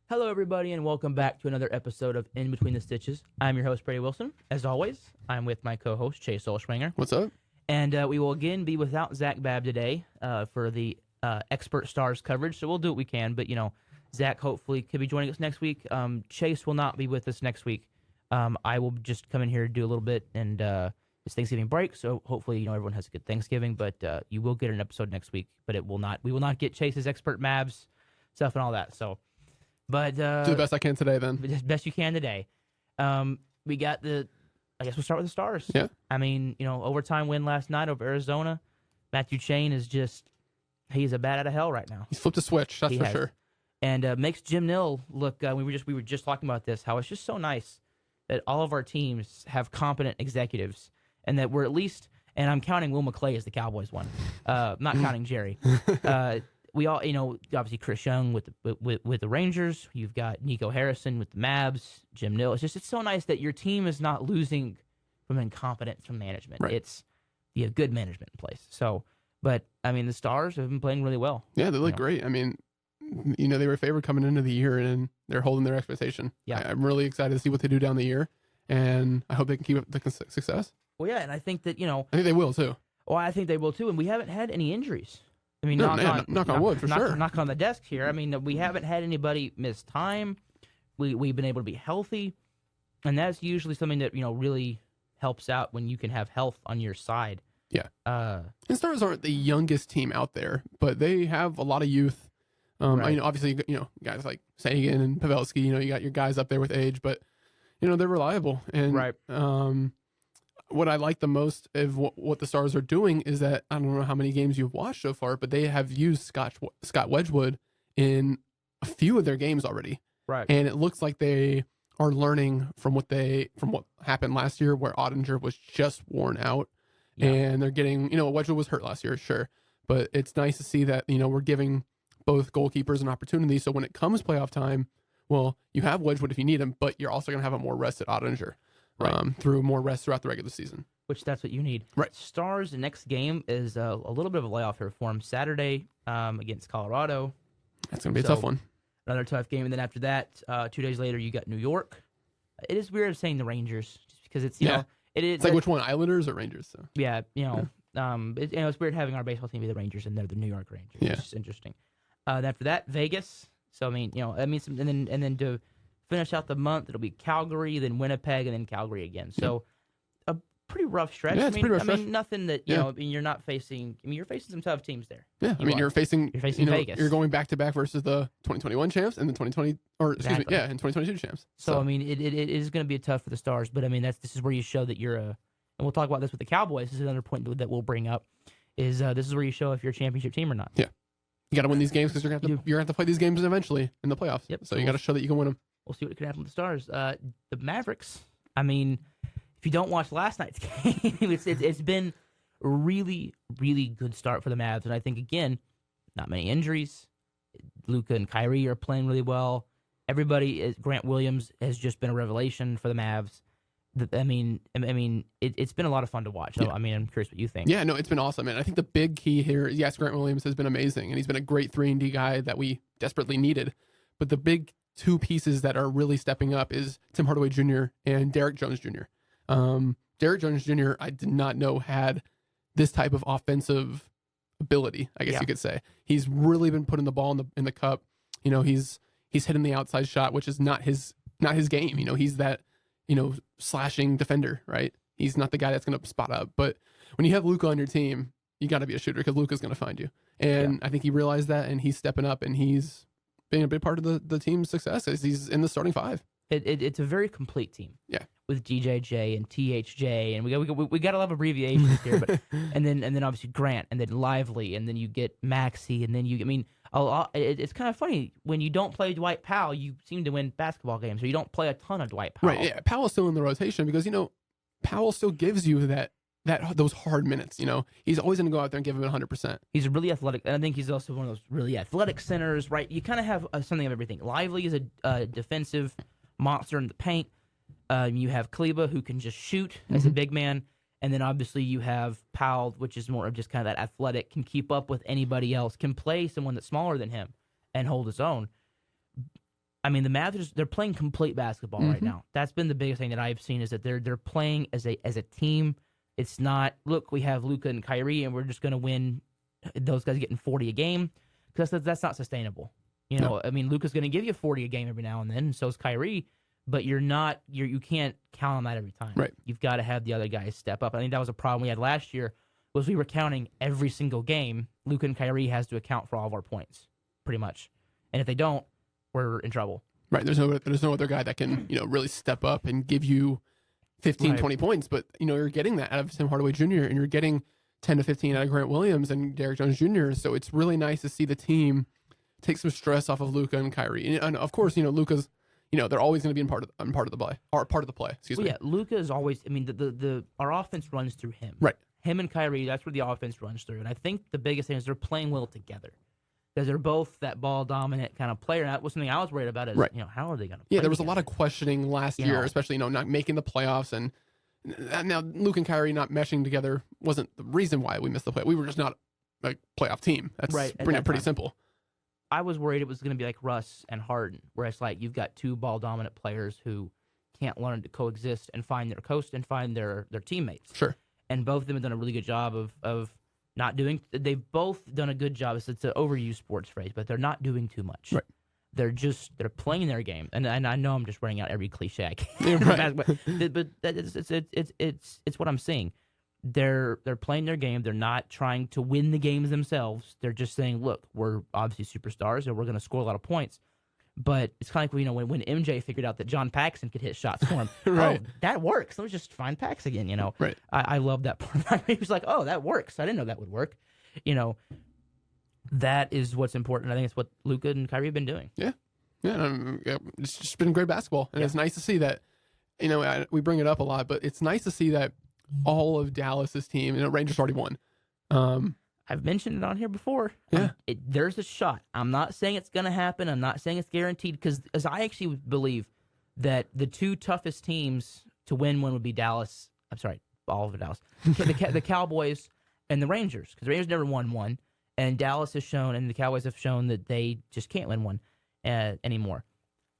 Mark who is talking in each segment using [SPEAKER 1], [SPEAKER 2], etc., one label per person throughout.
[SPEAKER 1] Hello, everybody, and welcome back to another episode of In Between the Stitches. I'm your host, Brady Wilson. As always, I'm with my co-host, Chase Olschwanger.
[SPEAKER 2] What's up?
[SPEAKER 1] And we will again be without Zach Babb today for the Expert Stars coverage, so we'll do what we can. But, Zach hopefully could be joining us next week. Chase will not be with us next week. I will just come in here and do a little bit, and it's Thanksgiving break, so hopefully everyone has a good Thanksgiving. But you will get an episode next week, but we will not get Chase's Expert Mavs stuff and all that. So... But
[SPEAKER 2] Do the best I can today, then.
[SPEAKER 1] As best you can today. We got I guess we'll start with the Stars.
[SPEAKER 2] Yeah.
[SPEAKER 1] I mean, overtime win last night over Arizona. Matt Duchene is he's a bat out of hell right now.
[SPEAKER 2] He's flipped a switch, that's for sure.
[SPEAKER 1] And makes Jim Nill look, we were just talking about this, how it's just so nice that all of our teams have competent executives and that we're at least, and I'm counting Will McClay as the Cowboys one, not counting Jerry. We all, obviously Chris Young with the Rangers. You've got Nico Harrison with the Mavs, Jim Nill. It's so nice that your team is not losing from incompetence from management.
[SPEAKER 2] Right.
[SPEAKER 1] It's you have good management in place. So, but I mean, the Stars have been playing really well.
[SPEAKER 2] Yeah, they look great. I mean, they were favored coming into the year, and they're holding their expectation.
[SPEAKER 1] Yeah,
[SPEAKER 2] I'm really excited to see what they do down the year, and I hope they can keep up the success.
[SPEAKER 1] Well, yeah, and I think that
[SPEAKER 2] I think they will too.
[SPEAKER 1] Well, I think they will too, and we haven't had any injuries. I mean,
[SPEAKER 2] knock on wood for sure.
[SPEAKER 1] Knock on the desk here. I mean, we haven't had anybody miss time. We've been able to be healthy, and that's usually something that really helps out when you can have health on your side.
[SPEAKER 2] Yeah. And Stars aren't the youngest team out there, but they have a lot of youth.
[SPEAKER 1] Right.
[SPEAKER 2] I mean, obviously, guys like Sagan and Pavelski. You got your guys up there with age, but they're reliable. And
[SPEAKER 1] right.
[SPEAKER 2] What I like the most of what the Stars are doing is that I don't know how many games you've watched so far, but they have used Scott Wedgwood in a few of their games already.
[SPEAKER 1] Right.
[SPEAKER 2] And it looks like they are learning from what happened last year, where Ottinger was just worn out, and they're getting Wedgwood was hurt last year, sure, but it's nice to see that we're giving both goalkeepers an opportunity. So when it comes playoff time, well, you have Wedgwood if you need him, but you're also going to have a more rested Ottinger. Right. Through more rest throughout the regular season.
[SPEAKER 1] Which that's what you need.
[SPEAKER 2] Right.
[SPEAKER 1] Stars, the next game is a little bit of a layoff here for them. Saturday against Colorado.
[SPEAKER 2] That's going to be a tough one.
[SPEAKER 1] Another tough game. And then after that, 2 days later, you got New York. It is weird saying the Rangers just because it's, it is.
[SPEAKER 2] It's like which one, Islanders or Rangers? So.
[SPEAKER 1] Yeah, it's weird having our baseball team be the Rangers and they're the New York Rangers.
[SPEAKER 2] Yeah.
[SPEAKER 1] It's just interesting. After that, Vegas. So, I mean, and then to finish out the month, it'll be Calgary, then Winnipeg, and then Calgary again. So a pretty rough stretch.
[SPEAKER 2] Yeah, it's pretty rough stretch.
[SPEAKER 1] Nothing that you're not facing. I mean, you're facing some tough teams there.
[SPEAKER 2] Yeah, you're facing
[SPEAKER 1] Vegas.
[SPEAKER 2] You're going back to back versus the 2021 champs and the 2022 champs.
[SPEAKER 1] So I mean, it is going to be tough for the Stars, but I mean this is where you show that you're and we'll talk about this with the Cowboys. This is another point that we'll bring up. Is this is where you show if you're a championship team or not?
[SPEAKER 2] Yeah, you got to win these games because you're gonna have to play these games eventually in the playoffs.
[SPEAKER 1] Yep.
[SPEAKER 2] So you got to show that you can win them.
[SPEAKER 1] We'll see what can happen with the Stars. The Mavericks. I mean, if you don't watch last night's game, it's been a really, really good start for the Mavs. And I think, again, not many injuries. Luka and Kyrie are playing really well. Grant Williams has just been a revelation for the Mavs. I mean, it's been a lot of fun to watch. So,
[SPEAKER 2] yeah.
[SPEAKER 1] I mean, I'm curious what you think.
[SPEAKER 2] Yeah, no, it's been awesome. And I think the big key here is, yes, Grant Williams has been amazing. And he's been a great 3-and-D guy that we desperately needed. But the big two pieces that are really stepping up is Tim Hardaway Jr. and Derek Jones Jr. Derek Jones Jr. I did not know had this type of offensive ability, I guess you could say. He's really been putting the ball in the cup. He's hitting the outside shot, which is not his game. He's that slashing defender, right? He's not the guy that's going to spot up. But when you have Luka on your team, you got to be a shooter because Luka's going to find you. And I think he realized that, and he's stepping up, and he's being a big part of the team's success as he's in the starting five.
[SPEAKER 1] It's a very complete team.
[SPEAKER 2] Yeah,
[SPEAKER 1] with DJJ and THJ, and we got a lot of abbreviations here, but and then obviously Grant, and then Lively, and then you get Maxey, and then it's kind of funny when you don't play Dwight Powell, you seem to win basketball games, or you don't play a ton of Dwight Powell.
[SPEAKER 2] Right. Yeah, Powell's still in the rotation because Powell still gives you those hard minutes. He's always going to go out there and give him 100%.
[SPEAKER 1] He's really athletic, and I think he's also one of those really athletic centers, right? You kind of have something of everything. Lively is a defensive monster in the paint. You have Kleba, who can just shoot as a big man, and then obviously you have Powell, which is more of just kind of that athletic, can keep up with anybody else, can play someone that's smaller than him and hold his own. I mean, the Mavs, they're playing complete basketball right now. That's been the biggest thing that I've seen is that they're playing as a team. It's not, look, we have Luka and Kyrie, and we're just going to win. Those guys getting 40 a game, because that's not sustainable. You know, I mean, Luka's going to give you 40 a game every now and then, and so is Kyrie. But you can't count on that every time.
[SPEAKER 2] Right.
[SPEAKER 1] You've got to have the other guys step up. I think that was a problem we had last year. Was we were counting every single game. Luka and Kyrie has to account for all of our points, pretty much. And if they don't, we're in trouble.
[SPEAKER 2] Right. There's no other guy that can, really step up and give you 15, 20 points. But, you're getting that out of Tim Hardaway Jr. and you're getting 10 to 15 out of Grant Williams and Derrick Jones Jr. So it's really nice to see the team take some stress off of Luka and Kyrie. And of course, Luka's, they're always going to be part of the play. Excuse me.
[SPEAKER 1] Yeah, Luka is always. I mean, our offense runs through him.
[SPEAKER 2] Right.
[SPEAKER 1] Him and Kyrie, that's where the offense runs through. And I think the biggest thing is they're playing well together, because they're both that ball dominant kind of player. And that was something I was worried about. Is how are they going to?
[SPEAKER 2] Yeah, there was a lot of questioning last year, especially not making the playoffs, and now Luka and Kyrie not meshing together wasn't the reason why we missed the play. We were just not a playoff team. That's pretty simple.
[SPEAKER 1] I was worried it was going to be like Russ and Harden, where it's like you've got two ball-dominant players who can't learn to coexist and find their coast and find their teammates.
[SPEAKER 2] Sure.
[SPEAKER 1] And both of them have done a really good job of not doing. They've both done a good job. It's an overused sports phrase, but they're not doing too much.
[SPEAKER 2] Right.
[SPEAKER 1] They're playing their game, and I know I'm just running out every cliche I can.
[SPEAKER 2] Yeah, right.
[SPEAKER 1] but it's what I'm seeing. They're playing their game. They're not trying to win the games themselves. They're just saying, look, we're obviously superstars and we're going to score a lot of points. But it's kind of like, when MJ figured out that John Paxson could hit shots for him.
[SPEAKER 2] Right.
[SPEAKER 1] Oh, that works. Let's just find Pax again,
[SPEAKER 2] Right.
[SPEAKER 1] I love that part. He was like, oh, that works. I didn't know that would work. That is what's important. I think it's what Luka and Kyrie have been doing.
[SPEAKER 2] Yeah. Yeah. It's just been great basketball. And it's nice to see that, we bring it up a lot, but it's nice to see that all of Dallas's team, Rangers already won.
[SPEAKER 1] I've mentioned it on here before.
[SPEAKER 2] Yeah.
[SPEAKER 1] There's a shot. I'm not saying it's going to happen. I'm not saying it's guaranteed, because as I actually believe that the two toughest teams to win one would be Dallas. I'm sorry, all of Dallas. The Cowboys and the Rangers, because the Rangers never won one, and Dallas has shown, and the Cowboys have shown that they just can't win one anymore.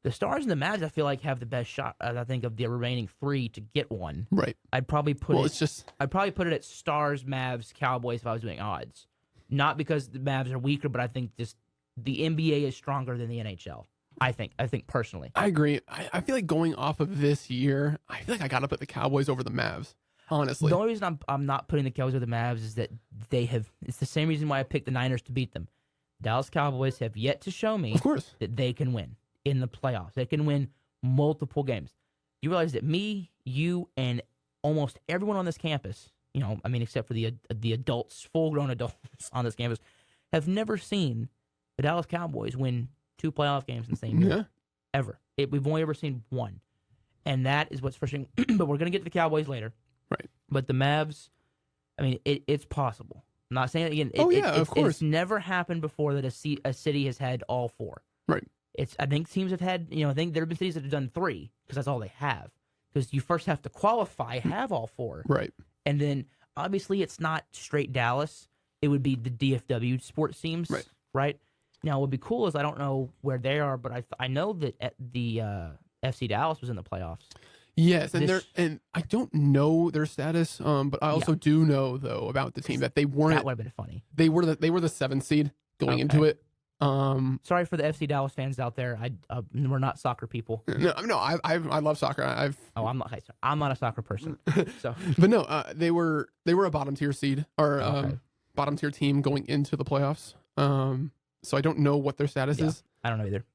[SPEAKER 1] The Stars and the Mavs, I feel like, have the best shot, I think, of the remaining three to get one.
[SPEAKER 2] Right.
[SPEAKER 1] I'd probably put it at Stars, Mavs, Cowboys if I was doing odds. Not because the Mavs are weaker, but I think just the NBA is stronger than the NHL. I think personally.
[SPEAKER 2] I agree. I feel like going off of this year, I feel like I got to put the Cowboys over the Mavs, honestly.
[SPEAKER 1] The only reason I'm not putting the Cowboys over the Mavs is that it's the same reason why I picked the Niners to beat them. Dallas Cowboys have yet to show me
[SPEAKER 2] of course
[SPEAKER 1] that they can win in the playoffs. They can win multiple games. You realize that me, you, and almost everyone on this campus, except for the adults, full-grown adults on this campus, have never seen the Dallas Cowboys win 2 playoff games in the same year.
[SPEAKER 2] Yeah.
[SPEAKER 1] Ever. We've only ever seen one. And that is what's frustrating. But we're going to get to the Cowboys later.
[SPEAKER 2] Right.
[SPEAKER 1] But the Mavs, it's possible. I'm not saying it again.
[SPEAKER 2] Of course.
[SPEAKER 1] It's never happened before that a city has had all 4.
[SPEAKER 2] Right.
[SPEAKER 1] I think teams have had, I think there have been cities that have done 3, because that's all they have. Because you first have to qualify, have all 4.
[SPEAKER 2] Right.
[SPEAKER 1] And then, obviously, it's not straight Dallas. It would be the DFW sports teams. Right? Now, what would be cool is I don't know where they are, but I know that the FC Dallas was in the playoffs.
[SPEAKER 2] Yes, and I don't know their status, but I also do know, though, about the team that they weren't.
[SPEAKER 1] That would have been funny.
[SPEAKER 2] They were the 7th seed going into it.
[SPEAKER 1] Sorry for the FC Dallas fans out there. We're not soccer people.
[SPEAKER 2] No, I love soccer.
[SPEAKER 1] I'm not a soccer person. So,
[SPEAKER 2] but no, they were a bottom tier seed or bottom tier team going into the playoffs. So I don't know what their status is.
[SPEAKER 1] I don't know either.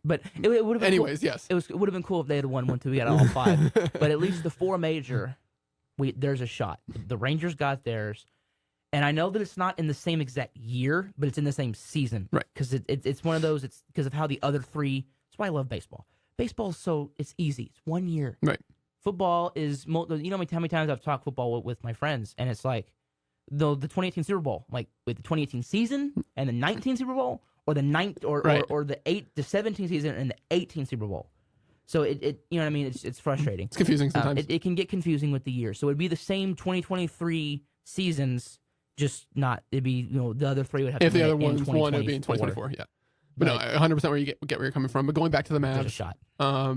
[SPEAKER 1] But it would have been
[SPEAKER 2] anyways.
[SPEAKER 1] Cool.
[SPEAKER 2] Yes,
[SPEAKER 1] it would have been cool if they had won 1, 2. We got all 5. But at least the 4 major, there's a shot. The Rangers got theirs. And I know that it's not in the same exact year, but it's in the same season.
[SPEAKER 2] Right.
[SPEAKER 1] Because it's one of those, it's because of how the other 3, that's why I love baseball. Baseball is it's easy. It's 1 year.
[SPEAKER 2] Right.
[SPEAKER 1] Football is, how many times I've talked football with my friends, and it's like, the 2018 Super Bowl, like with the 2018 season and the 19 Super Bowl, or the 9th, or the 17 season and the 18 Super Bowl. So it's frustrating.
[SPEAKER 2] It's confusing sometimes.
[SPEAKER 1] It can get confusing with the year. So it'd be the same 2023 seasons, just not. It'd be the other 3 would have.
[SPEAKER 2] If
[SPEAKER 1] to
[SPEAKER 2] the other
[SPEAKER 1] win
[SPEAKER 2] ones won, it'd be in 2024. Yeah. But no, 100% where you get where you're coming from. But going back to the
[SPEAKER 1] there's a
[SPEAKER 2] Mavs,
[SPEAKER 1] shot.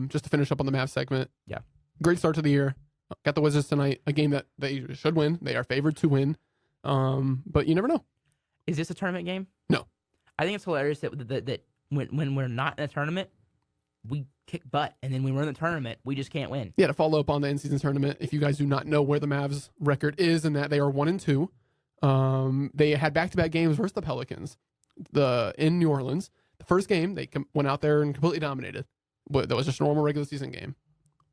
[SPEAKER 2] just to finish up on the Mavs segment.
[SPEAKER 1] Yeah.
[SPEAKER 2] Great start to the year. Got the Wizards tonight, a game that they should win. They are favored to win. But you never know.
[SPEAKER 1] Is this a tournament game?
[SPEAKER 2] No.
[SPEAKER 1] I think it's hilarious that when we're not in a tournament, we kick butt, and then when we're in the tournament, we just can't win.
[SPEAKER 2] Yeah, to follow up on the in-season tournament, if you guys do not know where the Mavs record is and that they are 1-2, they had back-to-back games versus the Pelicans in New Orleans. The first game, they went out there and completely dominated. But that was just a normal regular season game.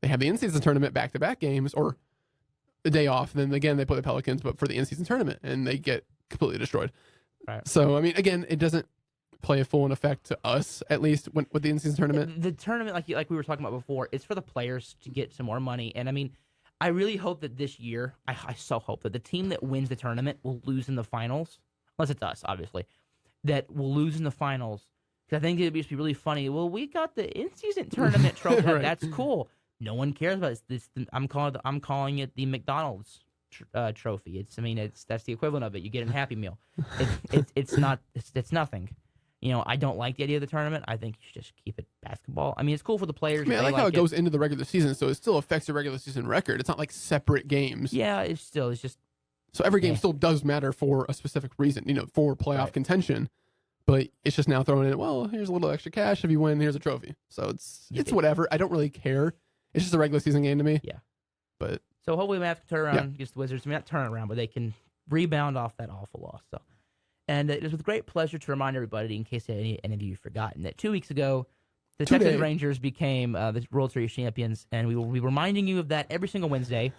[SPEAKER 2] They have the in-season tournament back-to-back games, or the day off, and then again they play the Pelicans, but for the in-season tournament, and they get completely destroyed.
[SPEAKER 1] Right.
[SPEAKER 2] So, I mean, again, it doesn't play a full in effect to us, at least with the in-season tournament.
[SPEAKER 1] The tournament, like we were talking about before, it's for the players to get some more money. And I mean, I really hope that this year, I so hope that the team that wins the tournament will lose in the finals, unless it's us, obviously, that will lose in the finals. Because I think it would just be really funny. Well, we got the in-season tournament trophy.
[SPEAKER 2] Right.
[SPEAKER 1] That's cool. No one cares about this. I'm calling it the McDonald's trophy. That's the equivalent of it. You get a Happy Meal. It's nothing. You know, I don't like the idea of the tournament. I think you should just keep it basketball. I mean, it's cool for the players.
[SPEAKER 2] I mean, I like how it goes into the regular season, so it still affects the regular season record. It's not like separate games.
[SPEAKER 1] Yeah, it's just.
[SPEAKER 2] So every game still does matter for a specific reason, for playoff contention. But it's just now throwing in, well, here's a little extra cash if you win, here's a trophy. So it's whatever. I don't really care. It's just a regular season game to me.
[SPEAKER 1] Yeah.
[SPEAKER 2] But
[SPEAKER 1] so hopefully we have to turn around against the Wizards. I mean, not turn around, but they can rebound off that awful loss. So. And it is with great pleasure to remind everybody, in case any of you have forgotten, that 2 weeks ago, the Texas Rangers became the World Series champions, and we will be reminding you of that every single Wednesday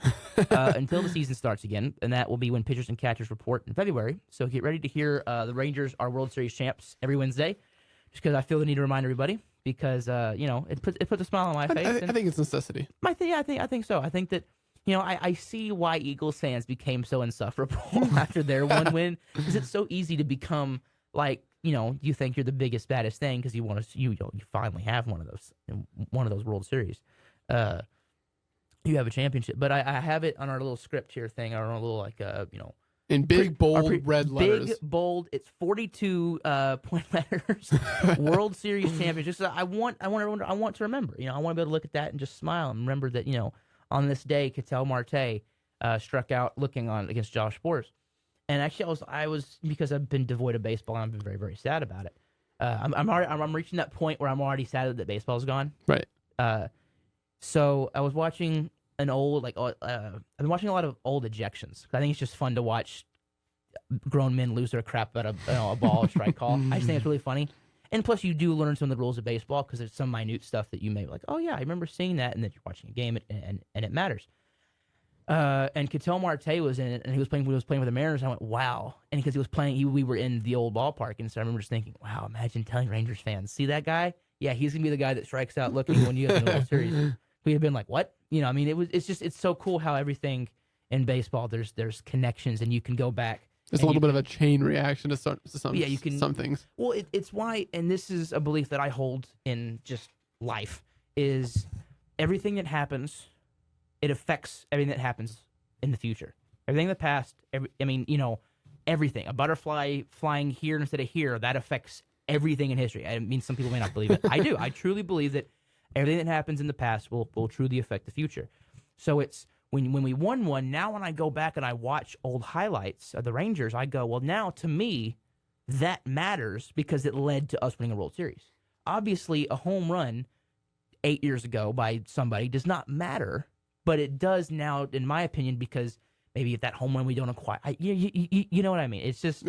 [SPEAKER 1] until the season starts again, and that will be when pitchers and catchers report in February. So get ready to hear the Rangers are World Series champs every Wednesday, just because I feel the need to remind everybody, because it puts a smile on my face.
[SPEAKER 2] I think it's necessity.
[SPEAKER 1] I think so. I think that. I see why Eagles fans became so insufferable after their one win, because it's so easy to become like, you think you're the biggest, baddest thing because you finally have one of those World Series. You have a championship, but I have it on our little script here thing, or on a little
[SPEAKER 2] in big, bold, red letters.
[SPEAKER 1] Big, bold. It's 42 point letters. World Series champion. Just I want everyone. I want to remember. I want to be able to look at that and just smile and remember that. On this day, Ketel Marte struck out looking on against Josh Sborz. And actually, I was because I've been devoid of baseball, and I've been very, very sad about it. I'm reaching that point where I'm already sad that baseball's gone.
[SPEAKER 2] Right.
[SPEAKER 1] So I was watching an old I've been watching a lot of old ejections. I think it's just fun to watch grown men lose their crap about a ball, a strike call. I just think it's really funny. And plus, you do learn some of the rules of baseball because there's some minute stuff that you may be like, oh, yeah, I remember seeing that, and then you're watching a game, and it matters. And Ketel Marte was in it, and he was playing with the Mariners, and I went, wow. And because he was playing, we were in the old ballpark, and so I remember just thinking, wow, imagine telling Rangers fans, see that guy? Yeah, he's going to be the guy that strikes out looking when you have the World Series. We have been like, what? It's so cool how everything in baseball, there's connections, and you can go back.
[SPEAKER 2] There's a little bit of a chain reaction to some things.
[SPEAKER 1] Well, it's why, and this is a belief that I hold in just life, is everything that happens, it affects everything that happens in the future. Everything in the past, everything. A butterfly flying here instead of here, that affects everything in history. I mean, some people may not believe it. I do. I truly believe that everything that happens in the past will truly affect the future. So it's, when we won one, now when I go back and I watch old highlights of the Rangers, I go, well, now to me, that matters because it led to us winning a World Series. Obviously, a home run 8 years ago by somebody does not matter, but it does now, in my opinion, because maybe if that home run we don't acquire, you know what I mean? It's just,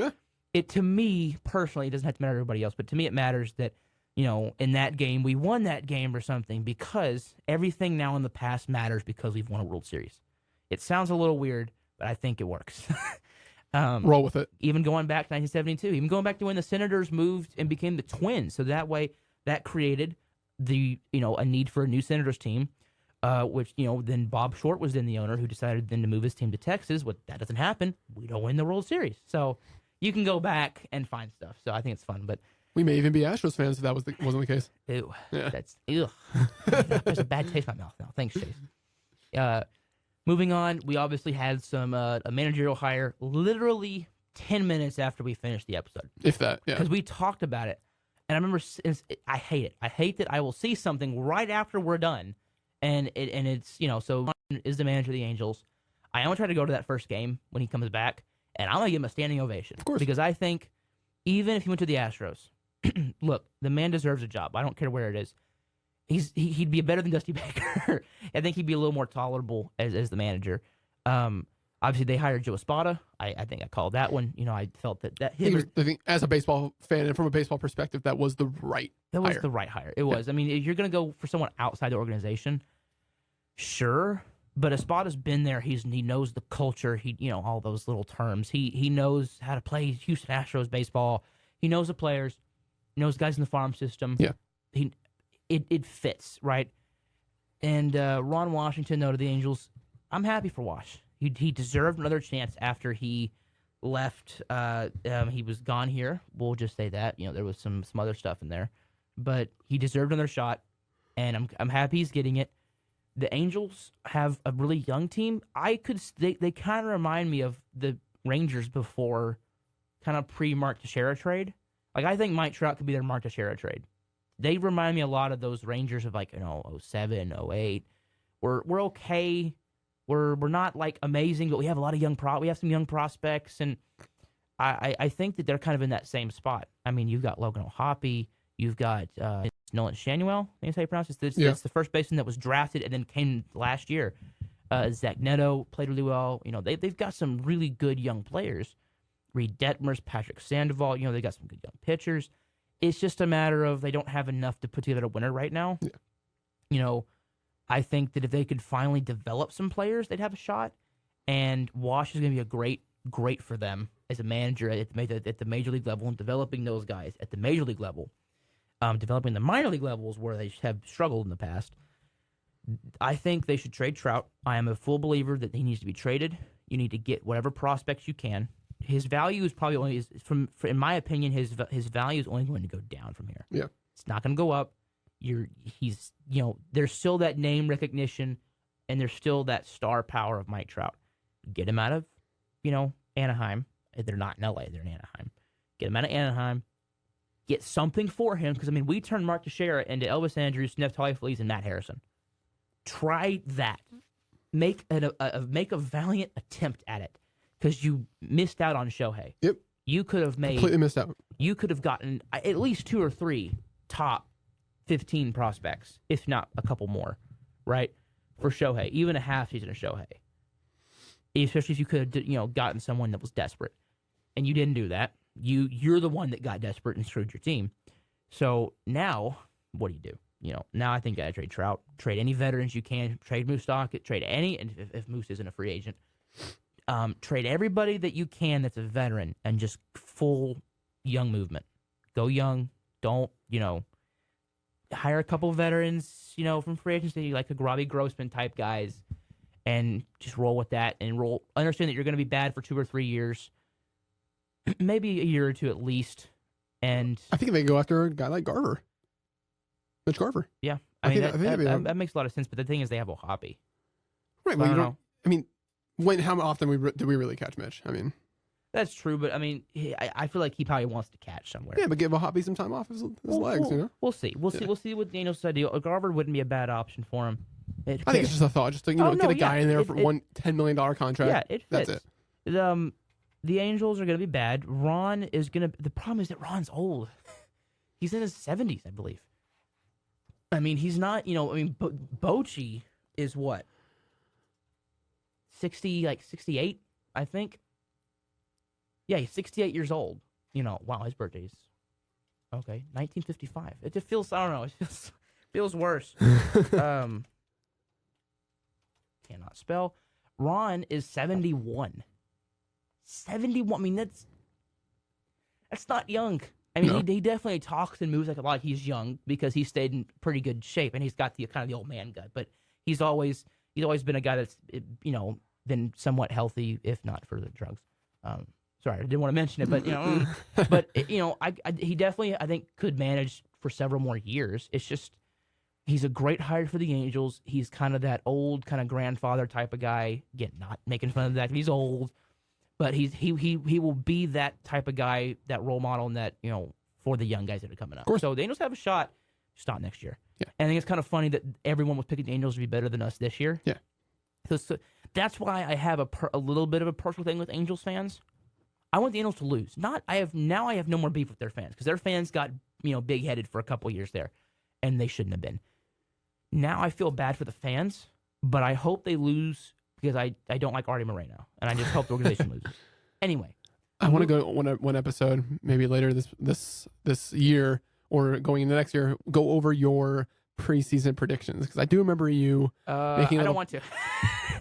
[SPEAKER 1] it to me, personally, it doesn't have to matter to everybody else, but to me it matters that, in that game, we won that game or something because everything now in the past matters because we've won a World Series. It sounds a little weird, but I think it works.
[SPEAKER 2] Roll with it.
[SPEAKER 1] Even going back to 1972, even going back to when the Senators moved and became the Twins. So that way, that created a need for a new Senators team, which, then Bob Short was then the owner who decided then to move his team to Texas. But that doesn't happen. We don't win the World Series. So you can go back and find stuff. So I think it's fun, but.
[SPEAKER 2] We may even be Astros fans if that wasn't the case.
[SPEAKER 1] Ew. Yeah. That's there's a bad taste in my mouth now. Thanks, Chase. Moving on, we obviously had some a managerial hire literally 10 minutes after we finished the episode.
[SPEAKER 2] If that, yeah.
[SPEAKER 1] Because we talked about it. And I remember, I hate it. I hate that I will see something right after we're done, and it's so Ron is the manager of the Angels. I am gonna try to go to that first game when he comes back, and I'm gonna give him a standing ovation.
[SPEAKER 2] Of course,
[SPEAKER 1] because I think even if he went to the Astros, look, the man deserves a job. I don't care where it is. He'd be better than Dusty Baker. I think he'd be a little more tolerable as the manager. Obviously, they hired Joe Espada. I think I called that one. I felt that
[SPEAKER 2] I think as a baseball fan and from a baseball perspective, that was the right hire.
[SPEAKER 1] The right hire. It was. I mean, if you're going to go for someone outside the organization, sure. But Espada's been there. He knows the culture. All those little terms. He knows how to play Houston Astros baseball. He knows the players. He knows guys in the farm system.
[SPEAKER 2] Yeah.
[SPEAKER 1] It fits, right? And Ron Washington, though, to the Angels, I'm happy for Wash. He deserved another chance after he left. He was gone here. We'll just say that. There was some other stuff in there. But he deserved another shot, and I'm happy he's getting it. The Angels have a really young team. They kind of remind me of the Rangers before kind of pre-Mark Teixeira trade. Like, I think Mike Trout could be their Mark Teixeira trade. They remind me a lot of those Rangers of 07, 08. We're okay. We're not like amazing, but we have a lot of we have some young prospects, and I think that they're kind of in that same spot. I mean, you've got Logan O'Hoppe, you've got Nolan Shanuel. I think that's how you pronounce it. It's the first baseman that was drafted and then came last year. Zach Neto played really well. They've got some really good young players. Reed Detmers, Patrick Sandoval. They got some good young pitchers. It's just a matter of they don't have enough to put together a winner right now.
[SPEAKER 2] Yeah.
[SPEAKER 1] I think that if they could finally develop some players, they'd have a shot. And Wash is going to be great for them as a manager at the major league level and developing those guys at the major league level. Developing the minor league levels where they have struggled in the past. I think they should trade Trout. I am a full believer that he needs to be traded. You need to get whatever prospects you can. His value is probably only in my opinion, his value is only going to go down from here.
[SPEAKER 2] Yeah,
[SPEAKER 1] it's not going to go up. There's still that name recognition, and there's still that star power of Mike Trout. Get him out of, Anaheim. They're not in LA. They're in Anaheim. Get him out of Anaheim. Get something for him because we turned Mark Teixeira into Elvis Andrus, Neftali Feliz, and Matt Harrison. Try that. Make a valiant attempt at it because you missed out on Shohei.
[SPEAKER 2] Yep.
[SPEAKER 1] You could have
[SPEAKER 2] completely missed out.
[SPEAKER 1] You could have gotten at least 2 or 3 top 15 prospects, if not a couple more, right? For Shohei, even a half season of Shohei. Especially if you could have, gotten someone that was desperate, and you didn't do that. You're the one that got desperate and screwed your team. So now, what do? Now I think you got to trade Trout, trade any veterans you can, trade Moose Stockett, trade any, and if Moose isn't a free agent, trade everybody that you can that's a veteran, and just full young movement. Go young. Don't hire a couple veterans, from free agency, like a Robbie Grossman type guys, and just roll with that and roll. Understand that you're going to be bad for 2 or 3 years, maybe a year or 2 at least. And
[SPEAKER 2] I think they go after a guy like Garver, Mitch Garver.
[SPEAKER 1] Yeah, that makes a lot of sense. But the thing is, they have O'Hoppe.
[SPEAKER 2] Right. Well, you don't. I mean, how often do we really catch Mitch? I mean.
[SPEAKER 1] That's true, but I feel like he probably wants to catch somewhere.
[SPEAKER 2] Yeah, but give O'Hoppe some time off his legs,
[SPEAKER 1] We'll see. We'll see what Daniels said. Garver wouldn't be a bad option for him.
[SPEAKER 2] I think it's just a thought, just to get a guy in there for $10 million contract.
[SPEAKER 1] Yeah, it fits.
[SPEAKER 2] That's it.
[SPEAKER 1] The Angels are going to be bad. Ron is going to. The problem is that Ron's old. He's in his 70s, I believe. I mean, he's not. Bochy is what 68, I think. Yeah, he's 68 years old. Wow, his birthday's 1955. It just feels, I don't know, it feels worse. Cannot spell. Ron is 71. 71. I mean, that's not young. I mean, no. He definitely talks and moves like a lot. He's young because he stayed in pretty good shape, and he's got the kind of the old man gut. But he's always been a guy that's been somewhat healthy, if not for the drugs. Sorry, I didn't want to mention it, but he definitely, I think, could manage for several more years. It's just he's a great hire for the Angels. He's kind of that old kind of grandfather type of guy. Again, not making fun of that. He's old, but he will be that type of guy, that role model, and that for the young guys that are coming up.
[SPEAKER 2] Of course.
[SPEAKER 1] So the Angels have a shot. Just not next year.
[SPEAKER 2] Yeah.
[SPEAKER 1] And I think it's kind of funny that everyone was picking the Angels to be better than us this year.
[SPEAKER 2] Yeah.
[SPEAKER 1] So that's why I have a little bit of a personal thing with Angels fans. I want the Angels to lose. I have no more beef with their fans because their fans got big headed for a couple years there, and they shouldn't have been. Now I feel bad for the fans, but I hope they lose because I don't like Artie Moreno, and I just hope the organization loses. Anyway,
[SPEAKER 2] I want to go one episode maybe later this year or going into next year. Go over your preseason predictions because I do remember you making.
[SPEAKER 1] I don't want to.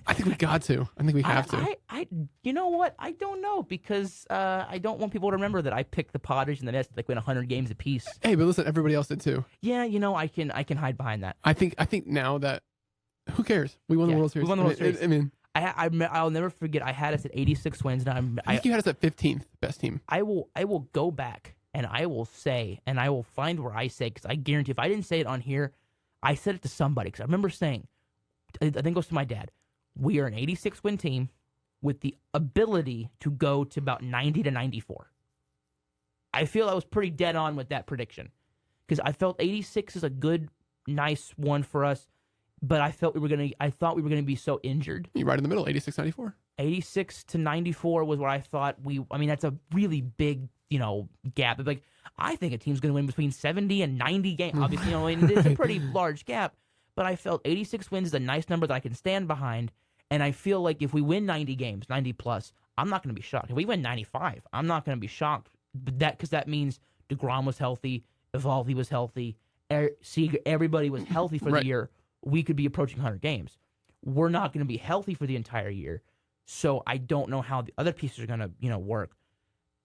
[SPEAKER 2] I think we got to. I think we have to.
[SPEAKER 1] You know what? I don't know because I don't want people to remember that I picked the Padres and the Mets to win 100 games apiece.
[SPEAKER 2] Hey, but listen, everybody else did too.
[SPEAKER 1] Yeah, I can hide behind that.
[SPEAKER 2] I think now that who cares? We won the World Series.
[SPEAKER 1] We won the World Series.
[SPEAKER 2] I mean,
[SPEAKER 1] I'll never forget. I had us at 86 wins. And
[SPEAKER 2] I think you had us at 15th best team.
[SPEAKER 1] I will go back and I will say and I will find where I say because I guarantee if I didn't say it on here, I said it to somebody because I remember saying, I think it goes to my dad. We are an 86 win team with the ability to go to about 90 to 94. I feel I was pretty dead on with that prediction because I felt 86 is a good, nice one for us, but I thought we were gonna be so injured.
[SPEAKER 2] You're right in the middle, 86-94.
[SPEAKER 1] 86 to 94 was where I thought that's a really big, gap. Like I think a team's gonna win between 70 and 90 games. Obviously, and it's a pretty large gap. But I felt 86 wins is a nice number that I can stand behind. And I feel like if we win 90 games, 90 plus, I'm not going to be shocked. If we win 95, I'm not going to be shocked. But because that means DeGrom was healthy, Evaldi was healthy, Seager, everybody was healthy for the year. We could be approaching 100 games. We're not going to be healthy for the entire year. So I don't know how the other pieces are going to, work.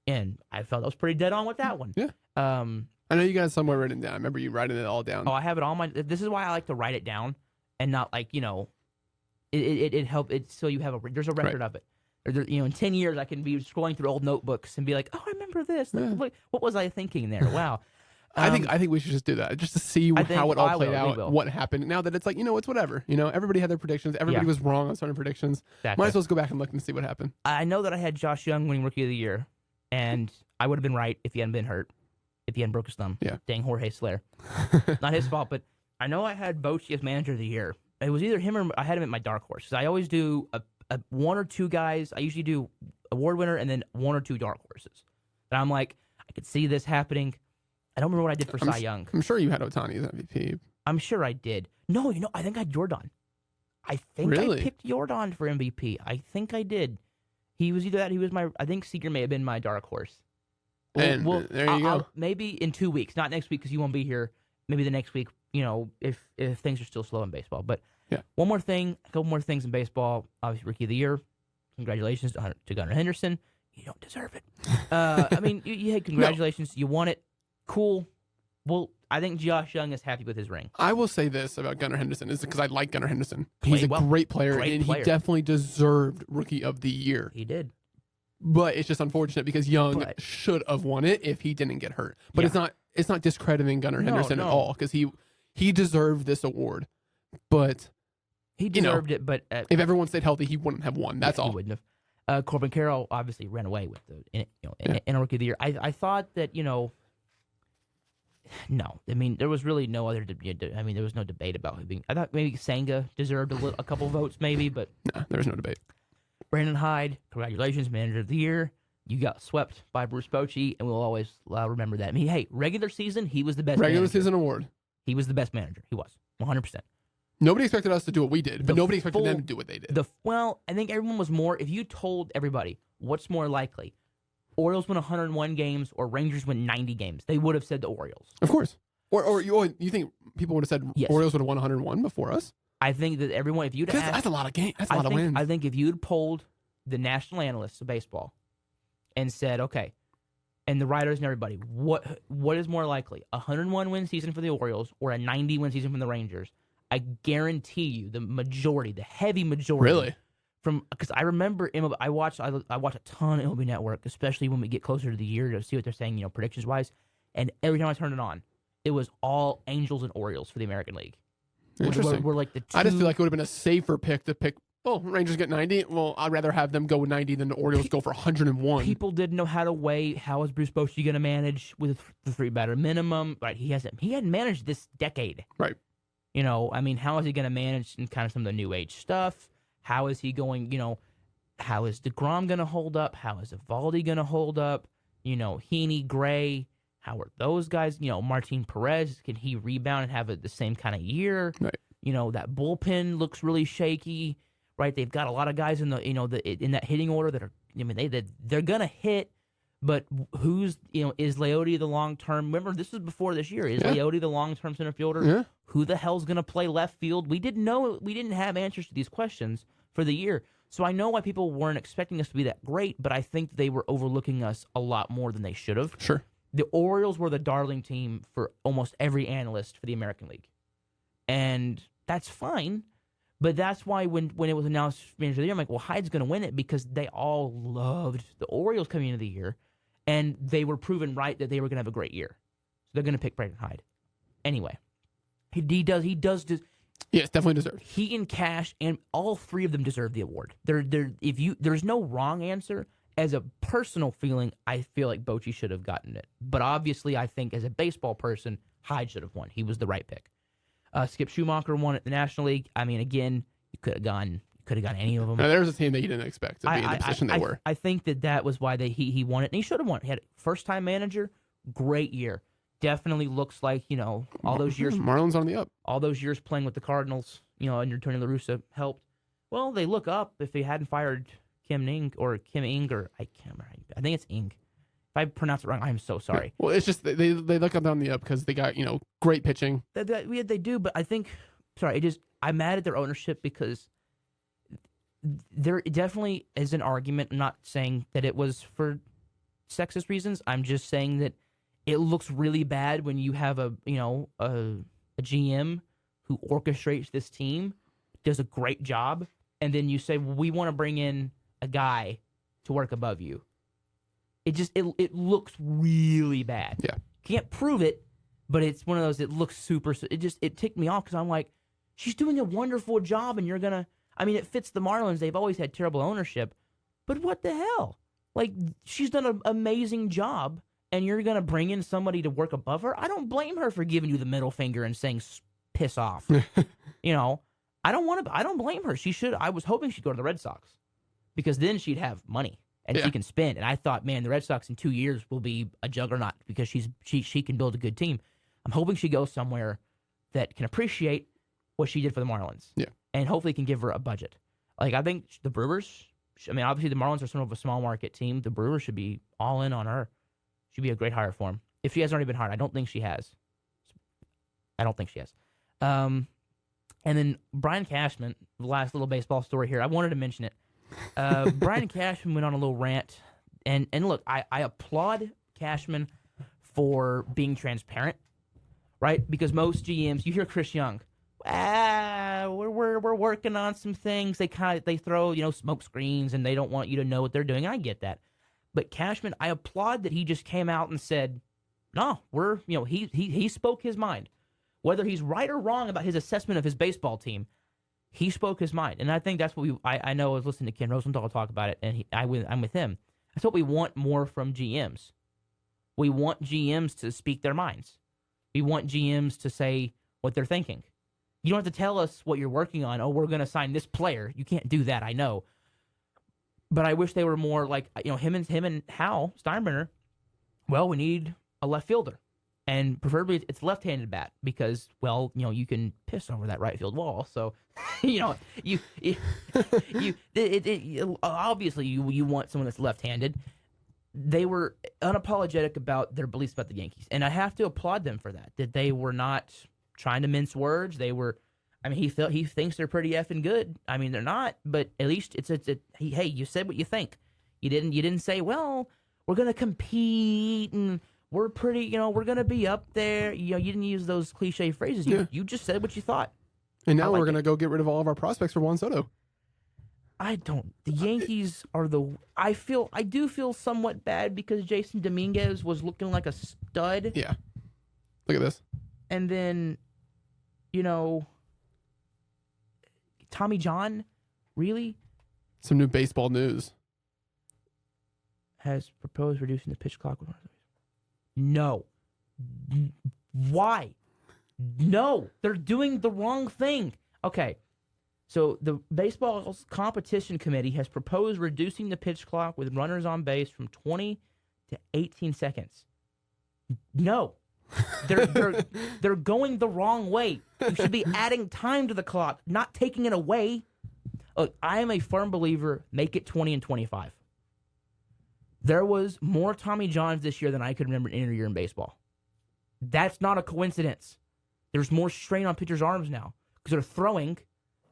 [SPEAKER 1] And I felt I was pretty dead on with that one.
[SPEAKER 2] Yeah. I know you got it somewhere written down. I remember you writing it all down.
[SPEAKER 1] Oh, I have it all this is why I like to write it down and not like, it help it so you have there's a record of it. Or in 10 years I can be scrolling through old notebooks and be like, "Oh, I remember this. Like, what was I thinking there?" Wow.
[SPEAKER 2] I think we should just do that just to see how it all played out, what happened. Now that it's like, it's whatever. Everybody had their predictions. Everybody was wrong on certain predictions.
[SPEAKER 1] Exactly.
[SPEAKER 2] Might as well go back and look and see what happened.
[SPEAKER 1] I know that I had Josh Young winning Rookie of the Year, and I would have been right if he hadn't been hurt. If he hadn't broke his thumb.
[SPEAKER 2] Yeah.
[SPEAKER 1] Dang Jorge Slayer. Not his fault, but I know I had Bochy as Manager of the Year. It was either him or I had him at my dark horse. Because I always do a one or two guys. I usually do award winner and then one or two dark horses. And I'm like, I could see this happening. I don't remember what I did for Cy Young.
[SPEAKER 2] I'm sure you had Ohtani as MVP.
[SPEAKER 1] I'm sure I did. No, I think I had Jordan. I think I picked Jordan for MVP. I think I did. He was either that. He was I think Seager may have been my dark horse.
[SPEAKER 2] There you go.
[SPEAKER 1] Maybe in 2 weeks, not next week because you won't be here. Maybe the next week, if things are still slow in baseball. But
[SPEAKER 2] yeah,
[SPEAKER 1] one more thing, a couple more things in baseball. Obviously, Rookie of the Year. Congratulations to Gunnar Henderson. You don't deserve it. You had congratulations. No. You won it. Cool. Well, I think Josh Young is happy with his ring.
[SPEAKER 2] I will say this about Gunnar Henderson is because I like Gunnar Henderson. He's a great player, and he definitely deserved Rookie of the Year.
[SPEAKER 1] He did.
[SPEAKER 2] But it's just unfortunate because Young should have won it if he didn't get hurt. But it's not discrediting Gunnar Henderson at all because he deserved this award. But
[SPEAKER 1] he deserved it. But
[SPEAKER 2] if everyone stayed healthy, he wouldn't have won. That's all.
[SPEAKER 1] He wouldn't have. Corbin Carroll obviously ran away with in a Rookie of the Year. I thought that no. There was really no other. There was no debate about him being. I thought maybe Senga deserved a couple votes, maybe, but
[SPEAKER 2] no, there was no debate.
[SPEAKER 1] Brandon Hyde, congratulations, Manager of the Year. You got swept by Bruce Bochy, and we'll always remember that. Regular season, he was the best.
[SPEAKER 2] Regular season award.
[SPEAKER 1] He was the best manager. He was 100%.
[SPEAKER 2] Nobody expected us to do what we did, but nobody expected them to do what they did.
[SPEAKER 1] I think everyone was more. If you told everybody what's more likely, Orioles win 101 games or Rangers win 90 games, they would have said the Orioles.
[SPEAKER 2] Of course. Or you think people would have said Orioles would have won 101 before us?
[SPEAKER 1] I think that everyone, if you'd asked,
[SPEAKER 2] that's a lot of games. That's a lot of wins.
[SPEAKER 1] I think if you'd polled the national analysts of baseball and said, okay, and the writers and everybody, what is more likely, a 101 win season for the Orioles or a 90 win season from the Rangers? I guarantee you, the heavy majority.
[SPEAKER 2] Really?
[SPEAKER 1] Because I remember I watch a ton of MLB Network, especially when we get closer to the year to see what they're saying, predictions wise. And every time I turned it on, it was all Angels and Orioles for the American League.
[SPEAKER 2] Interesting.
[SPEAKER 1] We're like the two.
[SPEAKER 2] I just feel like it would have been a safer pick to pick Oh, Rangers get 90. Well, I'd rather have them go with 90 than the Orioles go for 101.
[SPEAKER 1] People didn't know how to weigh how is Bruce Bochy going to manage with the 3 batter minimum. Right, he hadn't managed this decade.
[SPEAKER 2] Right.
[SPEAKER 1] I mean, how is he going to manage in kind of some of the new age stuff? How is he going? How is DeGrom going to hold up? How is Evaldi going to hold up? Heaney, Gray. How are those guys? Martin Perez, can he rebound and have the same kind of year?
[SPEAKER 2] Right.
[SPEAKER 1] That bullpen looks really shaky. Right, they've got a lot of guys in in that hitting order that are. They're gonna hit, but who's is Leote the long term? Remember, this was before this year. Is Leote the long term center fielder?
[SPEAKER 2] Yeah.
[SPEAKER 1] Who the hell's gonna play left field? We didn't know. We didn't have answers to these questions for the year. So I know why people weren't expecting us to be that great, but I think they were overlooking us a lot more than they should have.
[SPEAKER 2] Sure.
[SPEAKER 1] The Orioles were the darling team for almost every analyst for the American League, and that's fine. But that's why when it was announced manager of the year, I'm like, well, Hyde's going to win it because they all loved the Orioles coming into the year, and they were proven right that they were going to have a great year. So they're going to pick Brandon Hyde. Anyway, he does.
[SPEAKER 2] Yes, definitely deserved.
[SPEAKER 1] He and Cash and all 3 of them deserve the award. There's no wrong answer. As a personal feeling, I feel like Bochy should have gotten it. But obviously, I think as a baseball person, Hyde should have won. He was the right pick. Skip Schumacher won at the National League. I mean, again, you could have gone any of them.
[SPEAKER 2] Now, there was a team that you didn't expect to be in the position they were.
[SPEAKER 1] I think that was why he won it, and he should have won. He had first time manager, great year. Definitely looks like all those years.
[SPEAKER 2] Marlins on the up.
[SPEAKER 1] All those years playing with the Cardinals, under Tony La Russa helped. Well, they look up if they hadn't fired Kim Ing, or I can't remember. I think it's Ing. If I pronounce it wrong, I'm so sorry.
[SPEAKER 2] Yeah. Well, it's just they look up on the up because they got great pitching.
[SPEAKER 1] They do, but I think I'm mad at their ownership because there definitely is an argument. I'm not saying that it was for sexist reasons. I'm just saying that it looks really bad when you have a GM who orchestrates this team, does a great job, and then you say, well, we want to bring in a guy to work above you. It looks really bad.
[SPEAKER 2] Yeah.
[SPEAKER 1] Can't prove it, but it's one of those. It looks super. It ticked me off because I'm like, she's doing a wonderful job, and you're gonna. I mean, it fits the Marlins. They've always had terrible ownership, but what the hell? Like, she's done an amazing job, and you're gonna bring in somebody to work above her. I don't blame her for giving you the middle finger and saying piss off. I don't blame her. She should. I was hoping she'd go to the Red Sox because then she'd have money. And she can spend. And I thought, man, the Red Sox in 2 years will be a juggernaut because she can build a good team. I'm hoping she goes somewhere that can appreciate what she did for the Marlins.
[SPEAKER 2] Yeah.
[SPEAKER 1] And hopefully can give her a budget. Like, I think the Brewers, obviously the Marlins are sort of a small market team. The Brewers should be all in on her. She'd be a great hire for him. If she hasn't already been hired, I don't think she has. And then Brian Cashman, the last little baseball story here. I wanted to mention it. Brian Cashman went on a little rant, and look, I applaud Cashman for being transparent, right? Because most GMs, you hear Chris Young, we're working on some things. They throw smoke screens, and they don't want you to know what they're doing. And I get that, but Cashman, I applaud that he just came out and said, no, he spoke his mind, whether he's right or wrong about his assessment of his baseball team. He spoke his mind, and I think that's what I know. I was listening to Ken Rosenthal talk about it, and I'm with him. That's what we want more from GMs. We want GMs to speak their minds. We want GMs to say what they're thinking. You don't have to tell us what you're working on. Oh, we're going to sign this player. You can't do that, I know. But I wish they were more like him and Hal Steinbrenner. Well, we need a left fielder. And preferably it's left-handed bat because, you can piss over that right field wall. So, obviously you want someone that's left-handed. They were unapologetic about their beliefs about the Yankees, and I have to applaud them for that. That they were not trying to mince words. They were. He thinks they're pretty effing good. They're not, but at least hey, you said what you think. You didn't say, well, we're gonna compete and. We're pretty, we're going to be up there. You didn't use those cliche phrases. You just said what you thought.
[SPEAKER 2] And now we're going to go get rid of all of our prospects for Juan Soto.
[SPEAKER 1] The Yankees are I do feel somewhat bad because Jason Dominguez was looking like a stud.
[SPEAKER 2] Yeah. Look at this.
[SPEAKER 1] And then, Tommy John Really?
[SPEAKER 2] Some new baseball news.
[SPEAKER 1] Has proposed reducing the pitch clock. No. Why? No, they're doing the wrong thing. Okay, so the baseball's competition committee has proposed reducing the pitch clock with runners on base from 20 to 18 seconds. No, they're going the wrong way. You should be adding time to the clock, not taking it away. Look, I am a firm believer, make it 20 and 25. There was more Tommy Johns this year than I could remember in any year in baseball. That's not a coincidence. There's more strain on pitchers' arms now because they're throwing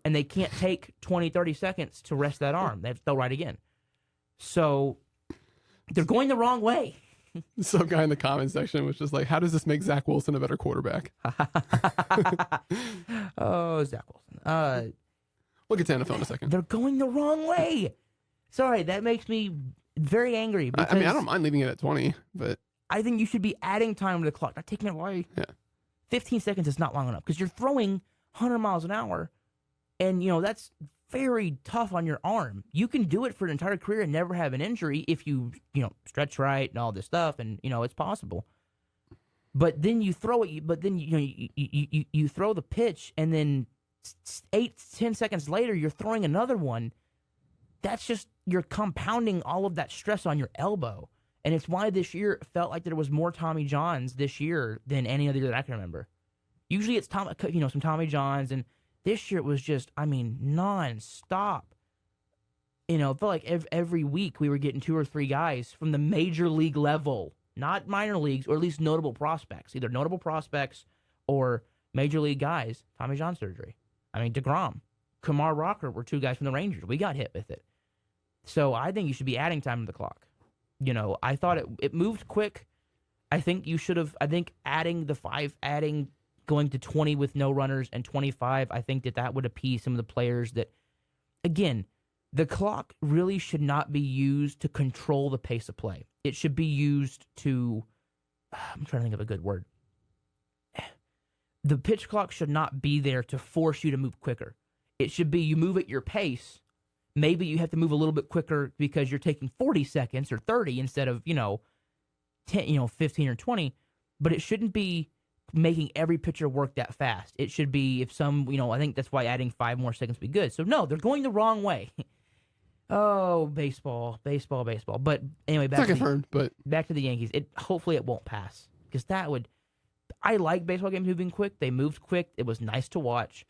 [SPEAKER 1] and they can't take 20, 30 seconds to rest that arm. They have to throw right again. So they're going the wrong way.
[SPEAKER 2] Some guy in the comment section was just like, how does this make Zach Wilson a better quarterback?
[SPEAKER 1] Oh, Zach Wilson.
[SPEAKER 2] We'll get to NFL in a second.
[SPEAKER 1] They're going the wrong way. Sorry, that makes me very angry.
[SPEAKER 2] I mean, I don't mind leaving it at 20, but
[SPEAKER 1] I think you should be adding time to the clock, not taking it away.
[SPEAKER 2] Yeah.
[SPEAKER 1] 15 seconds is not long enough because you're throwing 100 miles an hour, and, that's very tough on your arm. You can do it for an entire career and never have an injury if you, stretch right and all this stuff, and, it's possible. But then you throw it, you throw the pitch, and then 8-10 seconds later, you're throwing another one. That's just, you're compounding all of that stress on your elbow. And it's why this year it felt like there was more Tommy Johns this year than any other year that I can remember. Usually it's some Tommy Johns, and this year it was just, nonstop. It felt like every week we were getting 2 or 3 guys from the major league level, not minor leagues, or at least notable prospects, either notable prospects or major league guys. Tommy John surgery. DeGrom, Kumar Rocker were 2 guys from the Rangers. We got hit with it. So I think you should be adding time to the clock. I thought it moved quick. I think you should have. I think going to 20 with no runners and 25. I think that would appease some of the players. That, again, the clock really should not be used to control the pace of play. It should be used to. I'm trying to think of a good word. The pitch clock should not be there to force you to move quicker. It should be you move at your pace. Maybe you have to move a little bit quicker because you're taking 40 seconds or 30 instead of, 10, 15 or 20. But it shouldn't be making every pitcher work that fast. It should be if I think that's why adding 5 more seconds would be good. So, no, they're going the wrong way. Oh, baseball. But anyway, back to the Yankees. Hopefully it won't pass because I like baseball games moving quick. They moved quick. It was nice to watch.